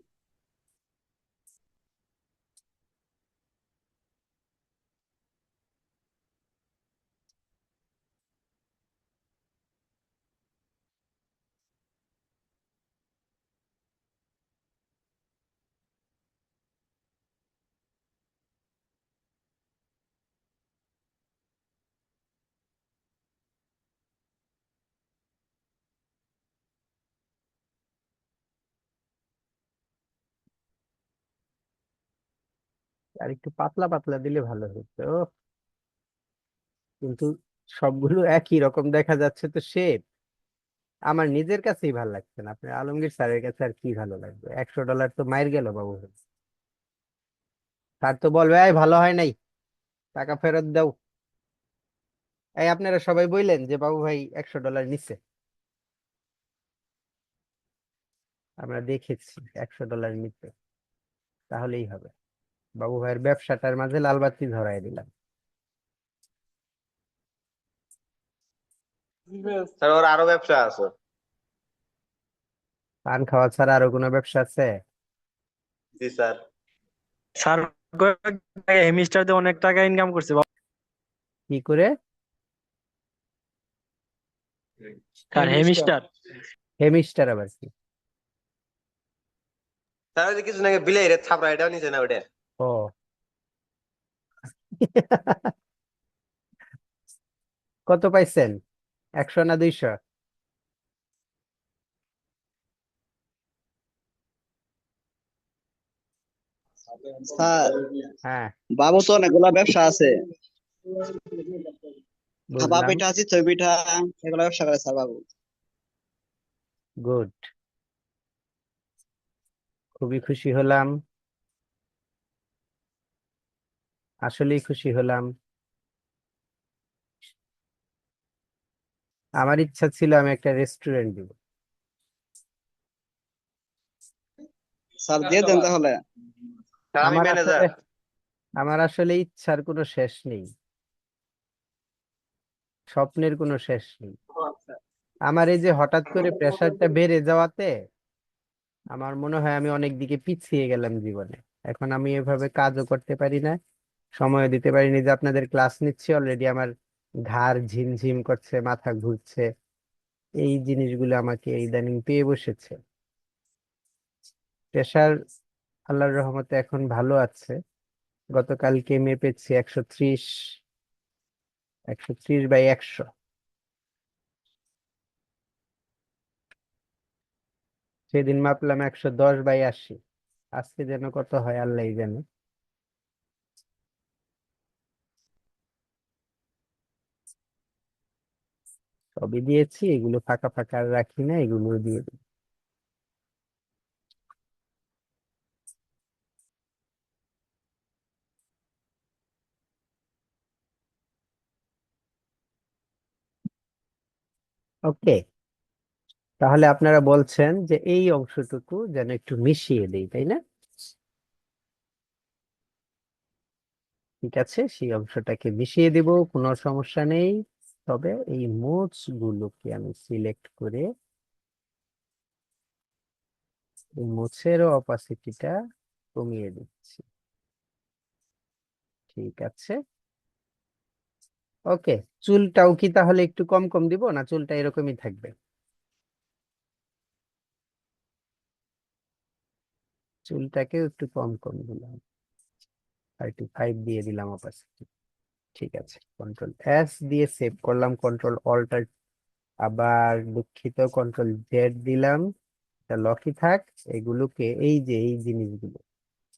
আর একটু পাতলা পাতলা দিলে ভালো হতো, কিন্তু সবগুলো একই রকম দেখা যাচ্ছে তো শেপ। আমার নিজের কাছেই ভালো লাগছে না, আপনার আলমগীর স্যারের কাছে আর কি ভালো লাগবে? $100 তো মাইর গেল বাবু। স্যার তো বলবে এই ভালো হয় নাই, টাকা ফেরত দাও। এই আপনারা সবাই বললেন যে বাবু ভাই $100 নিচ্ছে, আমরা দেখেছি $100 নিতে, তাহলেই হবে। বাবু ভাইয়ের ব্যবসাটার মাঝে লাল বাতি ধরাই দিলাম। স্যার ওর আরো ব্যবসা আছে। পান খাওয়া ছাড়া আরো কোনো ব্যবসা আছে? জি স্যার। স্যার হেমিস্টার দিয়ে অনেক টাকা ইনকাম করছে বাবা। কি করে? স্যার হেমিস্টার। হেমিস্টার আবার কি? স্যার ওই যে কিছু নাকি বিলাই রে থাপড়া, এটাও নিচে না ওটা। ও কত পাইছেন, 100 না 200? স্যার, হ্যাঁ, বাবু তো অনেকগুলা ব্যবসা আছে, ভাপা বুঝলাম। পিঠা, চিতই পিঠা, এগুলা ব্যবসা করে স্যার বাবু। গুড, খুবই খুশি হলাম, আসলেই খুশি হলাম। আমার ইচ্ছা ছিল আমি একটা রেস্টুরেন্ট দিব। স্যার দিয়ে দেন তাহলে। স্যার আমি আমার আসলে ম্যানেজার। আমার আসলে ইচ্ছার কোনো শেষ নেই, স্বপ্নের কোনো শেষ নেই। আমার এই যে হঠাৎ করে প্রেশারটা বেড়ে যাওয়াতে আমার মনে হয় আমি অনেক দিকে পিছিয়ে গেলাম জীবনে। এখন আমি এভাবে কাজও করতে পারি না, সময় দিতে পারিনি। যে আপনাদের ক্লাস নিচ্ছি, অলরেডি আমার ঘাড় ঝিমঝিম করছে, মাথা ঘুরছে, এই জিনিসগুলো আমাকে ইদানিং পেয়ে বসেছে। প্রেশার আল্লাহর রহমতে এখন ভালো আছে। গতকালকে মেপেছি 130, 130/100। সেদিন মাপলাম 110/80। আজকে যেন কত হয় আল্লাহই জানে। সবই দিয়েছি, এগুলো ফাঁকা ফাঁকা আর রাখি না, এগুলো দিয়ে দিই। ওকে, তাহলে আপনারা বলছেন যে এই অংশটুকু যেন একটু মিশিয়ে দেই, তাই না? ঠিক আছে, সেই অংশটাকে মিশিয়ে দিব, কোনো সমস্যা নেই। তবে এই মোচ গুলোকে আমি সিলেক্ট করে এই মোচের অপাসিটিটা কমিয়ে দিচ্ছি। ঠিক আছে, ওকে। চুলটাও কি তাহলে একটু কম কম দিব, না চুলটা এরকমই থাকবে? চুলটাকেও একটু কম কম দিলাম, 35 দিয়ে দিলাম অপাসিটি। ঠিক আছে, কন্ট্রোল S দিয়ে সেভ করলাম, কন্ট্রোল অল্টার, আবার দুঃখিত, কন্ট্রোল Z দিলাম। এটা লকই থাক। এগুলোকে, এই যে এই জিনিসগুলো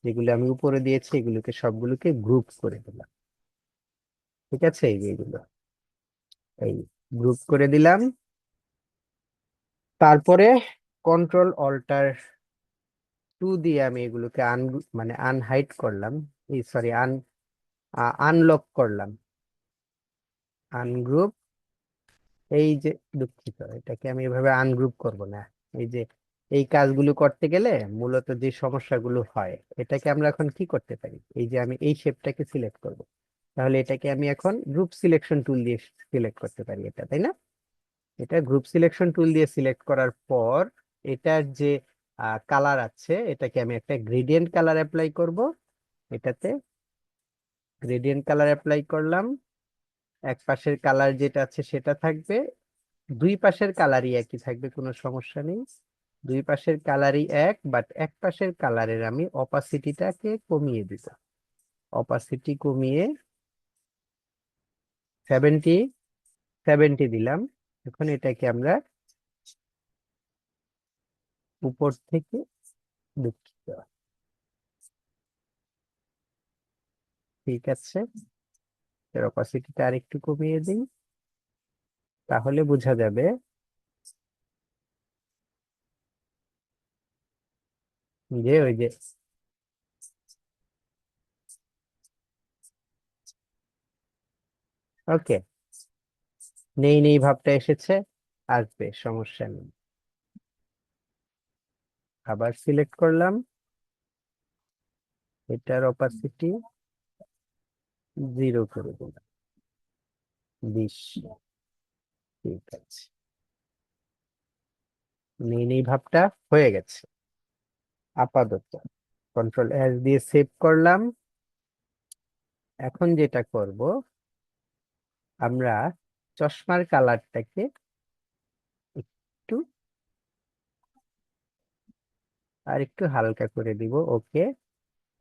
যেগুলো আমি উপরে দিয়েছি, এগুলোকে সবগুলোকে গ্রুপ করে দিলাম। ঠিক আছে, এই যে এগুলো, এই গ্রুপ করে দিলাম। তারপরে কন্ট্রোল অল্টার 2 দিয়ে আমি এগুলোকে মানে আনহাইড করলাম, এই সরি আনলক করলাম, আনগ্রুপ। এই যে, দুঃখিত, এটাকে আমি এভাবে আনগ্রুপ করব না। এই যে এই কাজগুলো করতে গেলে মূলত যে সমস্যাগুলো হয়, এটাকে আমরা এখন কি করতে পারি, এই যে আমি এই শেপটাকে সিলেক্ট করব, তাহলে এটাকে আমি এখন গ্রুপ সিলেকশন টুল দিয়ে সিলেক্ট করতে পারি, এটা, তাই না? এটা গ্রুপ সিলেকশন টুল দিয়ে সিলেক্ট করার পর এটার যে কালার আছে, এটাকে আমি একটা গ্রেডিয়েন্ট কালার অ্যাপ্লাই করব। এটাতে গ্রেডিয়েন্ট কালার অ্যাপ্লাই করলাম, এক পাশের কালার যেটা আছে সেটা থাকবে, দুই পাশের কালারই একই থাকবে, কোনো সমস্যা নেই। দুই পাশের কালারই এক, বাট এক পাশের কালারের আমি অপাসিটিটাকে কমিয়ে দিব। অপাসিটি কমিয়ে 70, 70 দিলাম। এখন এটাকে আমরা উপর থেকে, দুঃখিত, ঠিক আছে, এর অপাসিটিটা আর একটু কমিয়ে দিই, তাহলে বোঝা যাবে যে ওই যে, ওকে, নেই নেই ভাবটা এসেছে, আসবে, সমস্যা নেই। আবার সিলেক্ট করলাম, এটার অপাসিটি 0 করে দিলাম, 20। ঠিক আছে, নেই নেই ভাবটা হয়ে গেছে আপাতত। কন্ট্রোল S দিয়ে সেভ করলাম। এখন যেটা করব, আমরা চশমার কালারটাকে একটু আর একটু হালকা করে দিব। ওকে,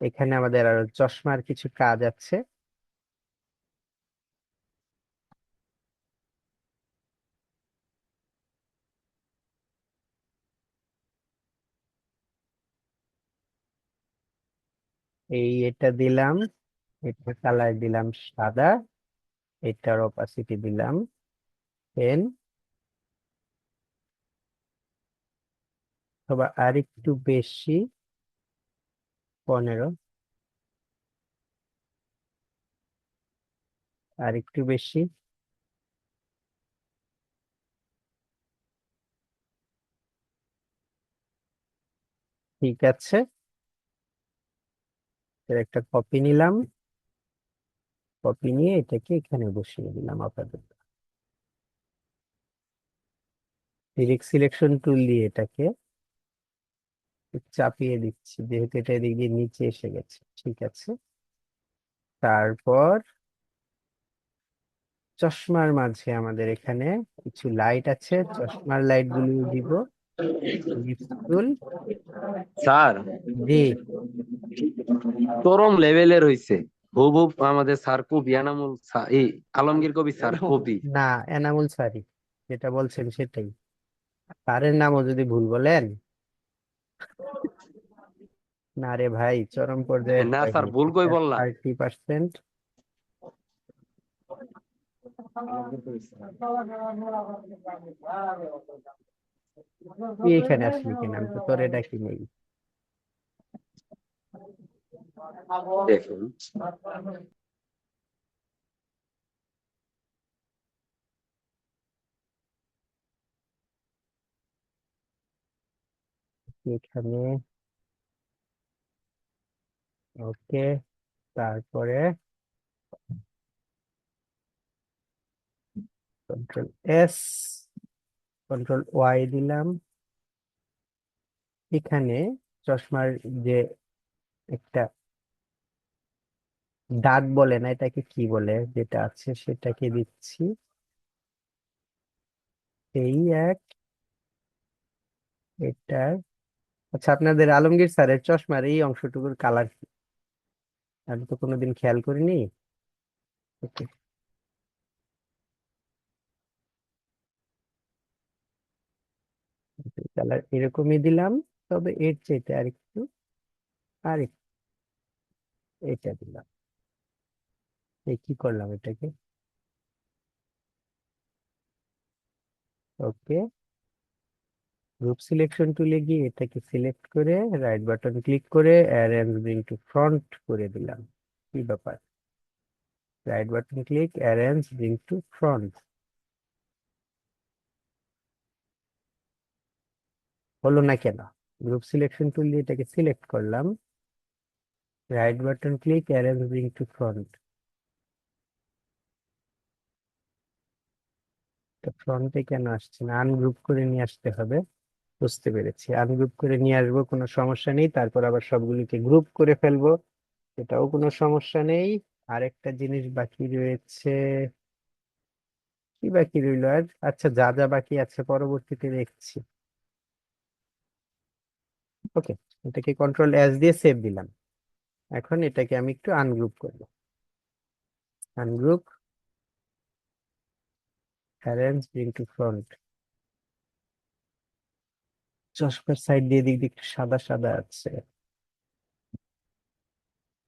এখানে আমাদের আরো চশমার কিছু কাজ আছে। এটা দিলাম, এটা কালার দিলাম সাদা, এটার অপাসিটি দিলাম 10, অথবা আর একটু বেশি 15, আর একটু বেশি, ঠিক আছে। এর একটা কপি নিলাম, কপি নিয়ে এটাকে এখানে বসিয়ে দিলাম আপাতত। ডিরেক্ট সিলেকশন টুল দিয়ে এটাকে চাপিয়ে দিচ্ছি, যেহেতু এটা এদিক দিয়ে নিচে এসে গেছে, ঠিক আছে। তারপর চশমার মাঝে আমাদের এখানে কিছু লাইট আছে, চশমার লাইট গুলো দিব। টুল, স্যার জি। চরম লেভেলের হইছে। হুবহুব আমাদের স্যার কবি এনামুল এই আলমগীর কবি স্যার কবি। না, এনামুল সারি যেটা বলছেন সেটাই। স্যারের নামও যদি ভুল বলেন, না রে ভাই, চরম পর্যায়ে না স্যার, হয়নি। ভুল কই এটা বললাম। 30%। তুই এখানে আসলি কেন? আমি তো তোরে ডাকি নেই। দেখুন এখানে ওকে। তারপরে কন্ট্রোল এস, কন্ট্রোল ওয়াই দিলাম। এখানে চশমার যে একটা দাগ বলে না, এটাকে কি বলে, যেটা আছে সেটাকে দিচ্ছি। এই এক, এটার, আচ্ছা আপনাদের আলমগীর স্যারের চশমার এই অংশটুকুর কালার কি? আমি তো কোনোদিন খেয়াল করিনি। ওকে, কালার এরকমই দিলাম, তবে এর চাইতে আরেকটু, আরেকটু এটা দিলাম। এই কি করলাম এটাকে, ওকে। গ্রুপ সিলেকশন টুলে গিয়ে এটাকে সিলেক্ট করে রাইট বাটন ক্লিক করে অ্যারেঞ্জ ব্রিং টু ফ্রন্ট করে দিলাম। কি ব্যাপার, right button click, arrange bring to front, হলো না কেন? গ্রুপ সিলেকশন টুল দিয়ে এটাকে সিলেক্ট করলাম, right button click, arrange bring to front, ফ্রন্টে কেন আসছে না? আনগ্রুপ করে নিয়ে আসতে হবে, বুঝতে পেরেছি। আনগ্রুপ করে নিয়ে আসবো, কোনো সমস্যা নেই। তারপর আবার সবগুলিকে গ্রুপ করে ফেলবো, এটাও কোনো সমস্যা নেই। আরেকটা জিনিস বাকি রয়েছে, কি বাকি রইলো আর? আচ্ছা, যা যা বাকি আছে পরবর্তীতে দেখছি। ওকে, এটাকে কন্ট্রোল এস দিয়ে সেভ দিলাম। এখন এটাকে আমি একটু আনগ্রুপ করবো। Ungroup, arrange bring to front. চশমার সাইড দিয়ে দিক দিয়ে একটু সাদা সাদা আছে,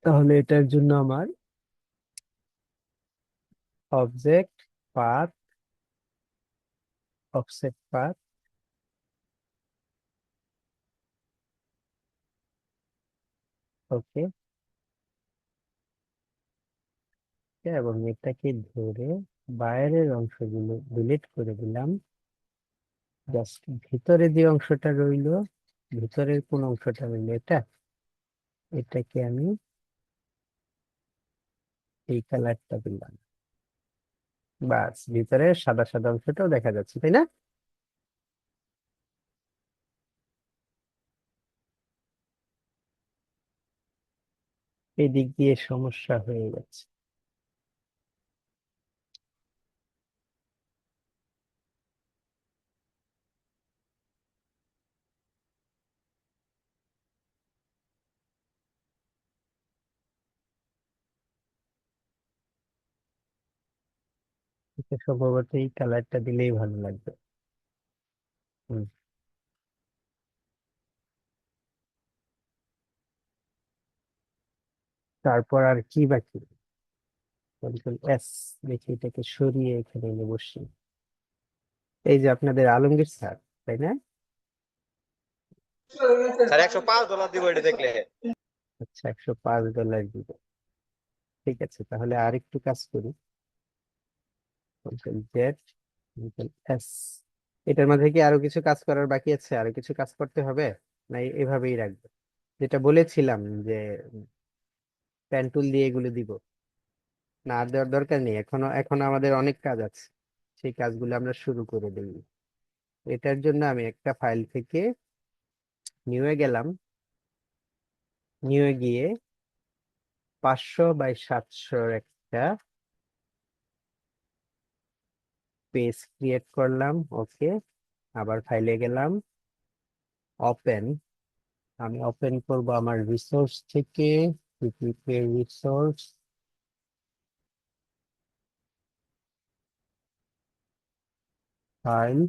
তাহলে এটার জন্য আমার অবজেক্ট পাথ, অফসেট পাথ, ওকে, এবং এটাকে ধরে বাইরের অংশগুলো ডিলিট করে দিলাম। জাস্ট ভিতরে যে অংশটা রইলো, ভিতরের কোন অংশটা রইলো, এটাকে আমি এই কালারটা দিলাম। বাস, ভিতরে সাদা সাদা অংশটাও দেখা যাচ্ছে, তাই না? এই দিক দিয়ে সমস্যা হয়ে গেছে। এটা সম্ভবত এই কালারটা দিলেই ভালো লাগবে। হুম, তারপর আর কি বাকি? কন্ট্রোল এস, দেখি এটাকে সরিয়ে এখানে এনে বসি। এই যে আপনাদের আলমগীর স্যার, তাই না? স্যার $105 দিব এটা দেখলে। আচ্ছা, $105 দিবে। ঠিক আছে, তাহলে আর একটু কাজ করি। Control Z, control S. এটার মধ্যে কি আরো কিছু কাজ করার বাকি আছে? আরো কিছু কাজ করতে হবে, না এভাবেই রাখবো? যেটা বলেছিলাম যে পেন টুল দিয়ে এগুলো দিব, না আর দেওয়ার দরকার নেই? এখনো আমাদের অনেক কাজ আছে, সেই কাজগুলো আমরা শুরু করে দিই। এটার জন্য আমি একটা ফাইল থেকে নিউয়ে গেলাম, নিউয়ে গিয়ে 500 বাই 700 একটা পেজ ক্রিয়েট করলাম। ওকে, আবার ফাইলে গেলাম, ওপেন। আমি ওপেন করব আমার রিসোর্স থেকে, resource, file,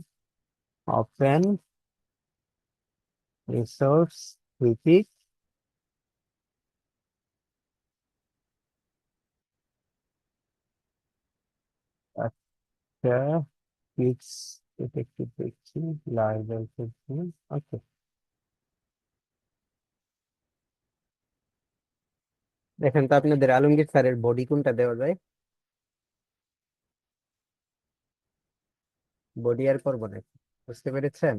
open, resource, repeat. আচ্ছা, পিক্স, এটা একটু দেখছি, লার্জার করছি। ওকে, দেখেন তো আপনাদের আলমগীর স্যারের বডি কোনটা দেওয়া যায়? বডি আর করবো না, বুঝতে পেরেছেন?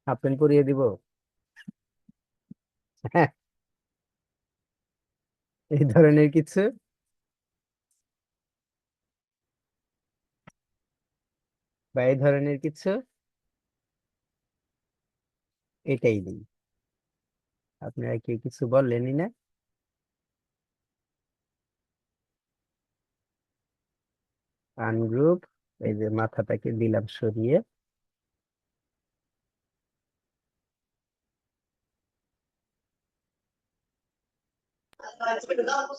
হাফ প্যান্ট পরিয়ে দিব? হ্যাঁ, এই ধরনের কিছু, বা এই ধরনের কিছু, এটাই দিই। আপনারা কেউ কিছু বললেনই না। আনগ্রুপ, এই যে মাথাটাকে দিলাম সরিয়ে।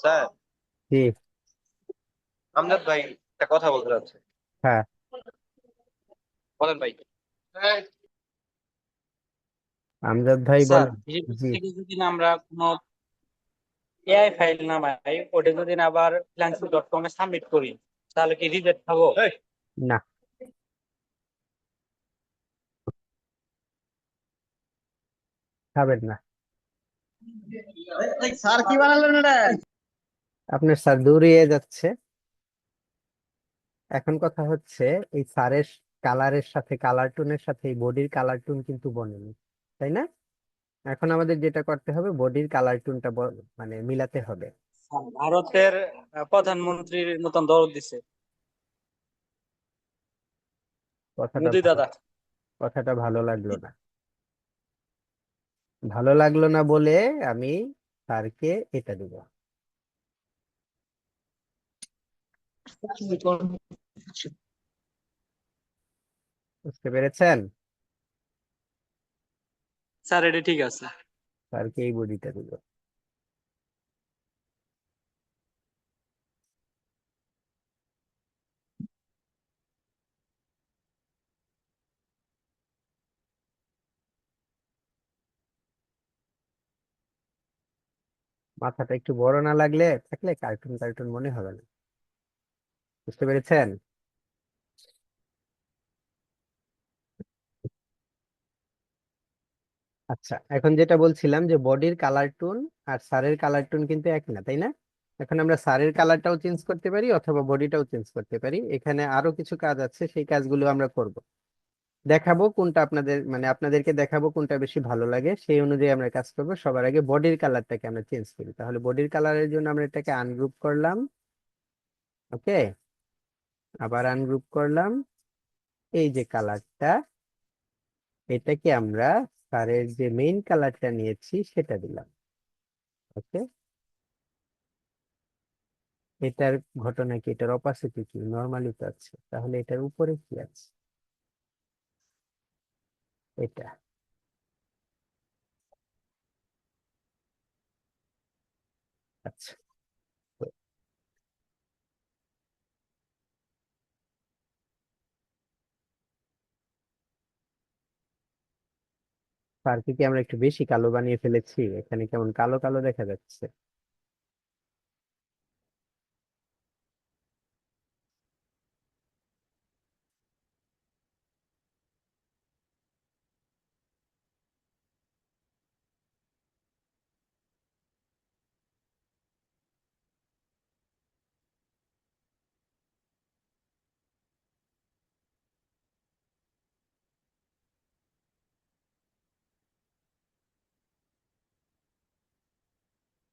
স্যার, জি। আমজাদ ভাই একটা কথা বলতে চাচ্ছে। হ্যাঁ, বলেন ভাই। আমজাদ ভাই স্যার বলেন। ভিডিও জি। থেকে যদি না আমরা কোনো এআই ফাইল নামাই, ওটা যদি না আবার freelancing.com এ সাবমিট করি, তাহলে কি রিজেক্ট হবো? না, খাবেন না। স্যার কি বানালেন এটা? আপনার স্যার দৌড়িয়ে যাচ্ছে। এখন কথা হচ্ছে, এই স্যারের কালারের সাথে, কালার টোনের সাথে এই বডির কালার টোন কিন্তু বনেনি, তাই না? এখন আমাদের যেটা করতে হবে, বডির কালার টোনটা মানে মিলাতে হবে। স্যার, ভারতের প্রধানমন্ত্রীর মতন দরদ দিছে কথাটা মোদি ভালো, দাদা। কথাটা ভালো লাগলো না। ভালো লাগলো না বলে আমি স্যারকে এটা দিব। বুঝতে পেরেছেন? স্যার এটা ঠিক আছে। স্যারকে এই বডিটা দিব। মাথাটা একটু বড় না লাগলে থাকলে কার্টুন কার্টুন মনে হবে না। বুঝতে পেরেছেন? আচ্ছা, এখন যেটা বলছিলাম যে বডির কালার টোন আর স্যারের কালার টোন কিন্তু এক না, তাই না? এখন আমরা স্যারের কালারটাও চেঞ্জ করতে পারি অথবা বডিটাও চেঞ্জ করতে পারি। এখানে আরো কিছু কাজ আছে, সেই কাজগুলো আমরা করব। দেখাবো কোনটা আপনাদের, মানে আপনাদেরকে দেখাবো কোনটা বেশি ভালো লাগে, সেই অনুযায়ী আমরা কাজ করবো। সবার আগে বডির কালারটাকে আমরা চেঞ্জ করি। তাহলে বডির কালারের জন্য আমরা এটাকে আনগ্রুপ করলাম। ওকে, আবার আনগ্রুপ করলাম। এই যে কালারটা, এটাকে আমরা স্যারের যে মেইন কালারটা নিয়েছি সেটা দিলাম। ওকে, এটার ঘটনা কি, এটার অপাসিটি কি? নর্মালি তো আছে, তাহলে এটার উপরে কি আছে? এটা। আচ্ছা, তো স্যারকে কি আমরা একটু বেশি কালো বানিয়ে ফেলেছি? এখানে কেমন কালো কালো দেখা যাচ্ছে।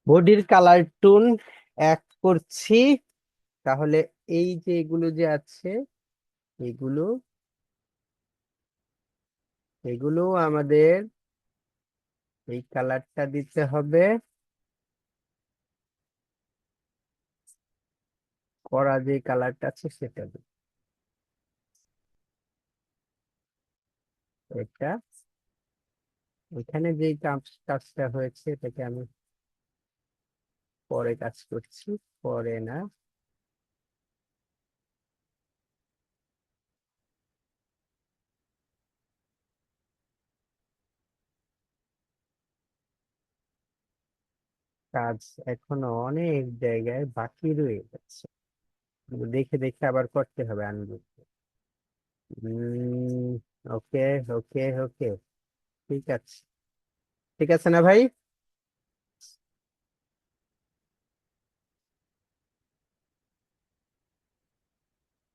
বডির কালার টোন এক করছি। তাহলে এই যে এগুলো যে আছে, এগুলো এগুলো আমাদের এই কালারটা দিতে হবে, করা যে কালারটা আছে সেটা দিই। এটা এখানে যে কাজটা হয়েছে এটাকে আমি পরে কাজ করছি, পরে না। কাজ এখনো অনেক জায়গায় বাকি রয়ে যাচ্ছে, দেখে দেখে আবার করতে হবে আনবুক। ওকে, ওকে, ওকে, ঠিক আছে। ঠিক আছে না ভাই?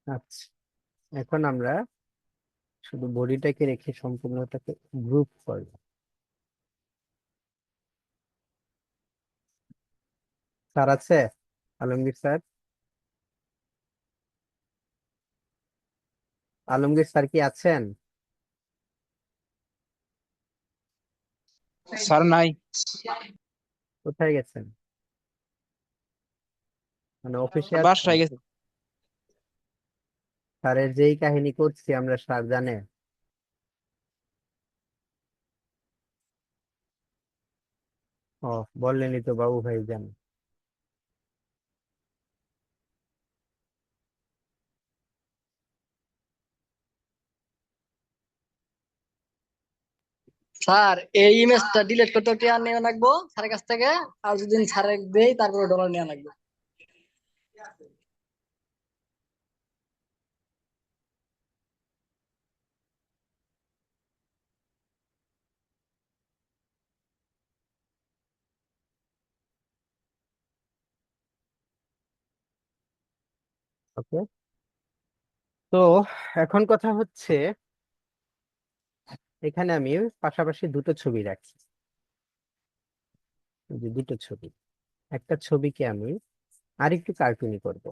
আচ্ছা, এখন আমরা শুধু বডিটাকে রেখে সম্পূর্ণটাকে গ্রুপ করব। স্যার আছে? আলমগীর স্যার, আলমগীর স্যার কি আছেন? স্যার নাই। কোথায় গেছেন? মানে অফিসে আছেন? বাসায় গেছে। স্যারের যেই কাহিনী করছি আমরা, স্যার জানে? ও, বললেনই তো বাবু ভাই জানে। স্যার এই ইমেজটা ডিলিট করতে টিয়া নিয়ে লাগবো স্যারের কাছ থেকে। আর যদি স্যারের দেই তারপরে ডলার নিয়ে লাগবে। ওকে, তো এখন কথা হচ্ছে, এখানে আমি পাশাপাশি দুটো ছবি রাখছি, এই যে দুটো ছবি। একটা ছবিকে আমি আরেকটু কার্টুনি করব।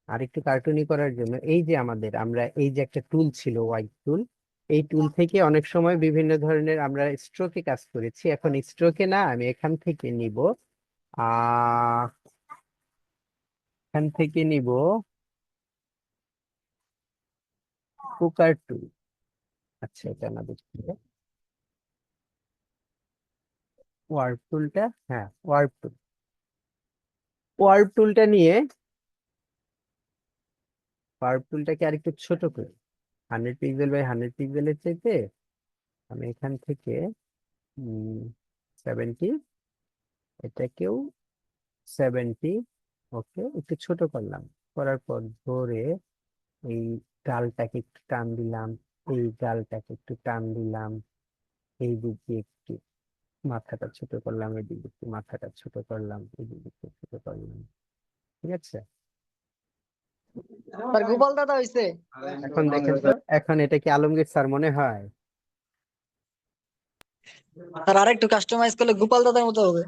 আরেকটু কার্টুনি করার জন্য এই যে আমরা এই যে একটা টুল ছিল, হোয়াইট টুল, এই টুল থেকে অনেক সময় বিভিন্ন ধরনের আমরা স্ট্রোকে কাজ করেছি। এখন স্ট্রোকে না, আমি এখান থেকে নিব, আহ এখান থেকে নিব কুকার টুল। আচ্ছা, এটা না, দেখছি ওয়ার্প টুলটা, হ্যাঁ ওয়ার্প টুল। ওয়ার্প টুলটা নিয়ে ওয়ার্প টুলটাকে আরেকটু ছোট করে, 100 পিক্সেল বাই 100 পিক্সেলের চাইতে আমি এখান থেকে 70, এটাকেও 70, ওকে, একটু ছোট করলাম। করার পর ধরে এই গালটাকে একটু টান দিলাম, এই গালটাকে একটু টান দিলাম, এই দিকে একটু মাথাটা ছোট করলাম, এই দিকে একটু মাথাটা ছোট করলাম, এই দিকে একটু ছোট করলাম। ঠিক আছে? স্যার গোপাল দাদা হইছে। এখন দেখেন তো, এখন এটা কি আলমগীর স্যার মনে হয়? স্যার আরেকটু কাস্টমাইজ করলে গোপাল দাদার মতো হবে।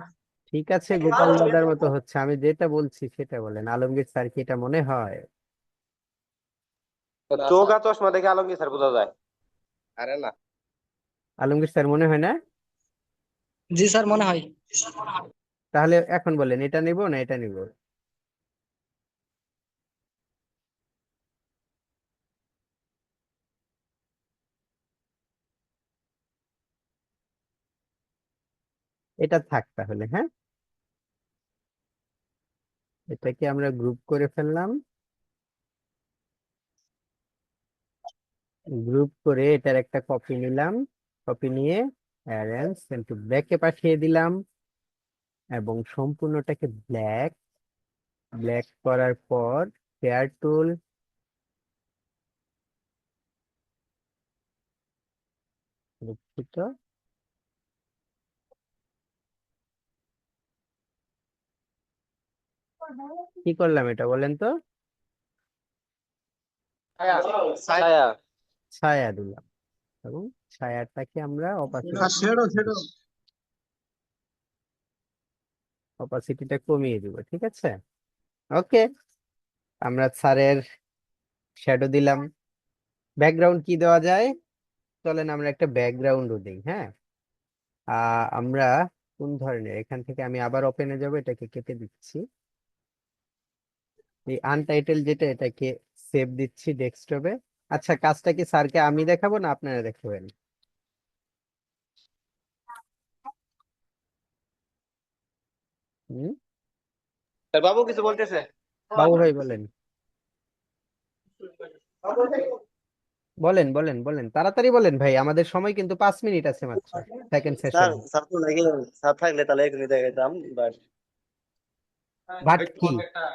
ঠিক আছে, গোপাল দাদার মতো হচ্ছে, আমি যেটা বলছি সেটা বলেন। আলমগীর স্যার কি এটা মনে হয়? চোখ আর চশমা দেখে আলমগীর স্যার বোঝা যায়। আরে না, আলমগীর স্যার মনে হয় না? জি স্যার মনে হয়। তাহলে এখন বলেন, এটা নিব না এটা নিব? এটা থাক তাহলে, হ্যাঁ। এটাকে আমরা গ্রুপ করে ফেললাম। গ্রুপ করে এটার একটা কপি নিলাম, কপি নিয়ে অ্যারেঞ্জ ইনটু ব্ল্যাকে পাঠিয়ে দিলাম এবং সম্পূর্ণটাকে ব্ল্যাক ব্ল্যাক করার পর ফেয়ার টুল, দুঃখিত, কি করলাম এটা বলেন তো? ছায়া। ছায়া দিলাম এবং ছায়াটাকে আমরা অপাসিটিটা কমিয়ে দিব, ঠিক আছে? ওকে, আমরা স্যারের শ্যাডো দিলাম। ব্যাকগ্রাউন্ড কি দেওয়া যায়? চলেন আমরা একটা ব্যাকগ্রাউন্ডও দিই। হ্যাঁ, আমরা কোন ধরনের, এখান থেকে আমি আবার ওপেনে যাব, এটাকে কেটে দিচ্ছি। এই আনটাইটেল যেটা, এটাকে সেভ দিচ্ছি ডেস্কটপে। আচ্ছা, কাজটা কি স্যারকে আমি দেখাবো না আপনারা দেখাবেন? হুম, বাবু কিছু বলতেছে। বাবু ভাই বলেন, বলেন বলেন বলেন, তাড়াতাড়ি বলেন ভাই, আমাদের সময় কিন্তু 5 মিনিট আছে মাত্র সেকেন্ড স্যার সেশনে। স্যার তো নাকি স্যার থাকলে তাহলে এখনই দেখাইতাম, বাট বাট কি? স্যার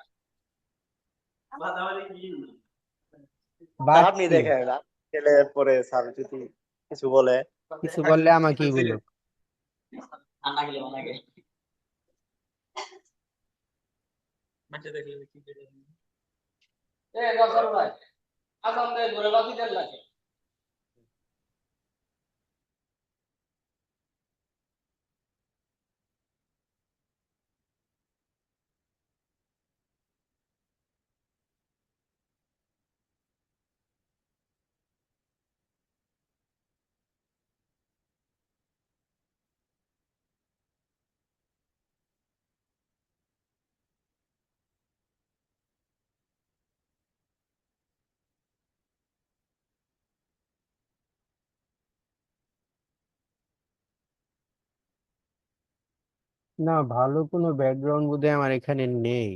বাট আপনি কি? দেখেন গেলে পরে স্যার যদি কিছু বলে। কিছু বললে আমাকেই বলুক। না, ভালো কোনো ব্যাকগ্রাউন্ড বোধহয় আমার এখানে নেই।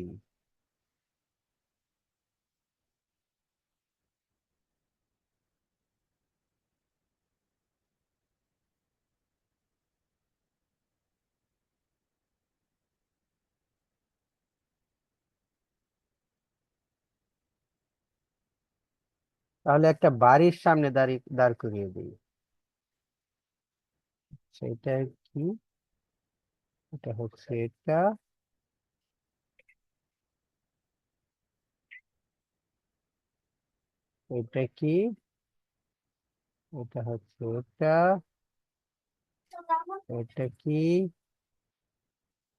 তাহলে একটা বাড়ির সামনে দাঁড় করিয়ে দিই। সেটা কি? এটা হচ্ছে এটা, এটা কি? এটা হচ্ছে এটা, এটা কি?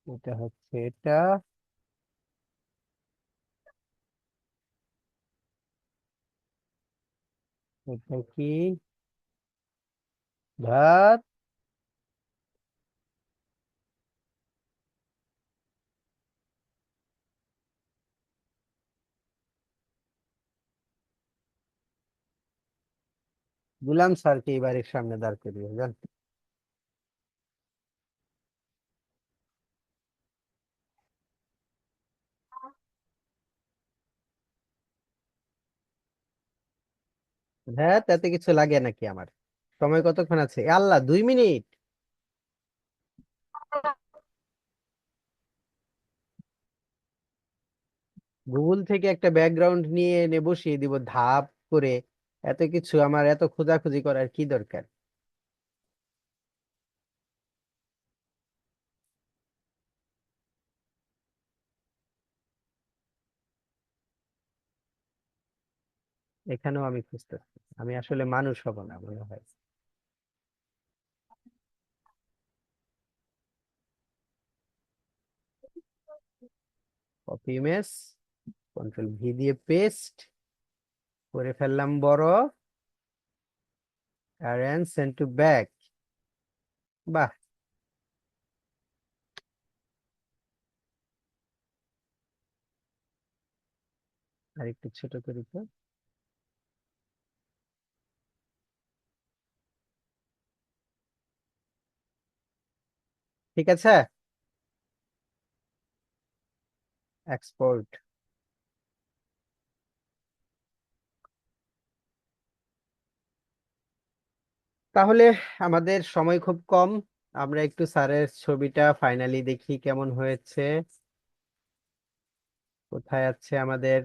এটা হচ্ছে এটা, এটা কি? ধর, দিলাম স্যারকে এই বাড়ির সামনে দাঁড় করিয়ে যান। হ্যাঁ, তাতে কিছু লাগে নাকি? আমার সময় কতক্ষণ আছে? এ আল্লাহ, 2 মিনিট! গুগল থেকে একটা ব্যাকগ্রাউন্ড নিয়ে এনে বসিয়ে দিব ধাপ করে। এত কিছু আমার এত খোঁজাখুঁজি করার কি দরকার? এখানেও আমি খুঁজতেছি, আমি আসলে মানুষ হব না মনে হয়। কপি ইমেজ, কন্ট্রোল ভি দিয়ে পেস্ট করে ফেললাম বড়, অ্যারেঞ্জ সেন্ড টু ব্যাক। বাহ, আর একটু ছোট করি তো। ঠিক আছে, এক্সপোর্ট। তাহলে আমাদের সময় খুব কম, আমরা একটু স্যারের ছবিটা ফাইনালি দেখি কেমন হয়েছে। কোথায় আছে আমাদের?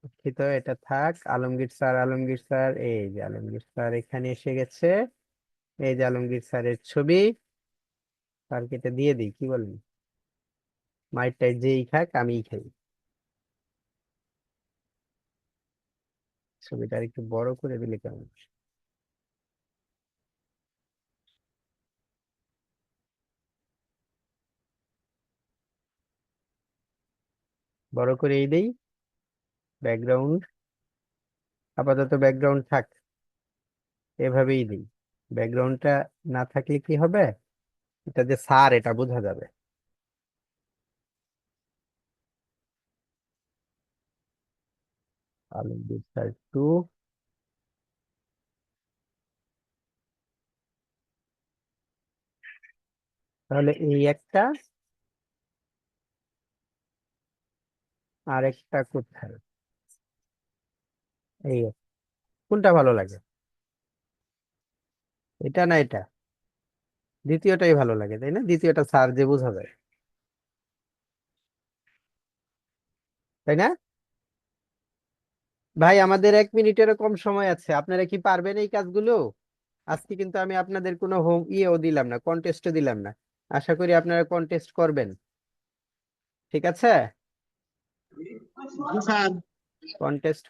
দুঃখিত, এটা থাক। আলমগীর স্যার, আলমগীর স্যার, এই যে আলমগীর স্যার এখানে এসে গেছে। এই যে আলমগীর স্যারের ছবি। স্যারকে এটা দিয়ে দিই, কি বলেন? মাইরটাই যেই খাক আমিই খাই। ছবিটা একটু বড় করে দিলে কেমন? বড় করে এই দেই। ব্যাকগ্রাউন্ড, আপাতত ব্যাকগ্রাউন্ড থাক, এভাবেই দিই। ব্যাকগ্রাউন্ডটা না থাকলে কি হবে, এটা যে স্যার এটা বোঝা যাবে। আলমগীর স্যার 2। তাহলে এই একটা, আর একটা কোথায়? এই একটা। কোনটা ভালো লাগে, এটা না এটা? দ্বিতীয়টাই ভালো লাগে তাই না? দ্বিতীয়টা স্যার যে বোঝা যায়, তাই না? ভাই আমাদের 1 মিনিটেরও কম সময় আছে, আপনারা কি পারবেন এই কাজগুলো? আজকে কিন্তু আমি আপনাদের কোনো হোম ইয়েও দিলাম না, কন্টেস্টও দিলাম না। আশা করি আপনারা কন্টেস্ট করবেন, ঠিক আছে? Sir contest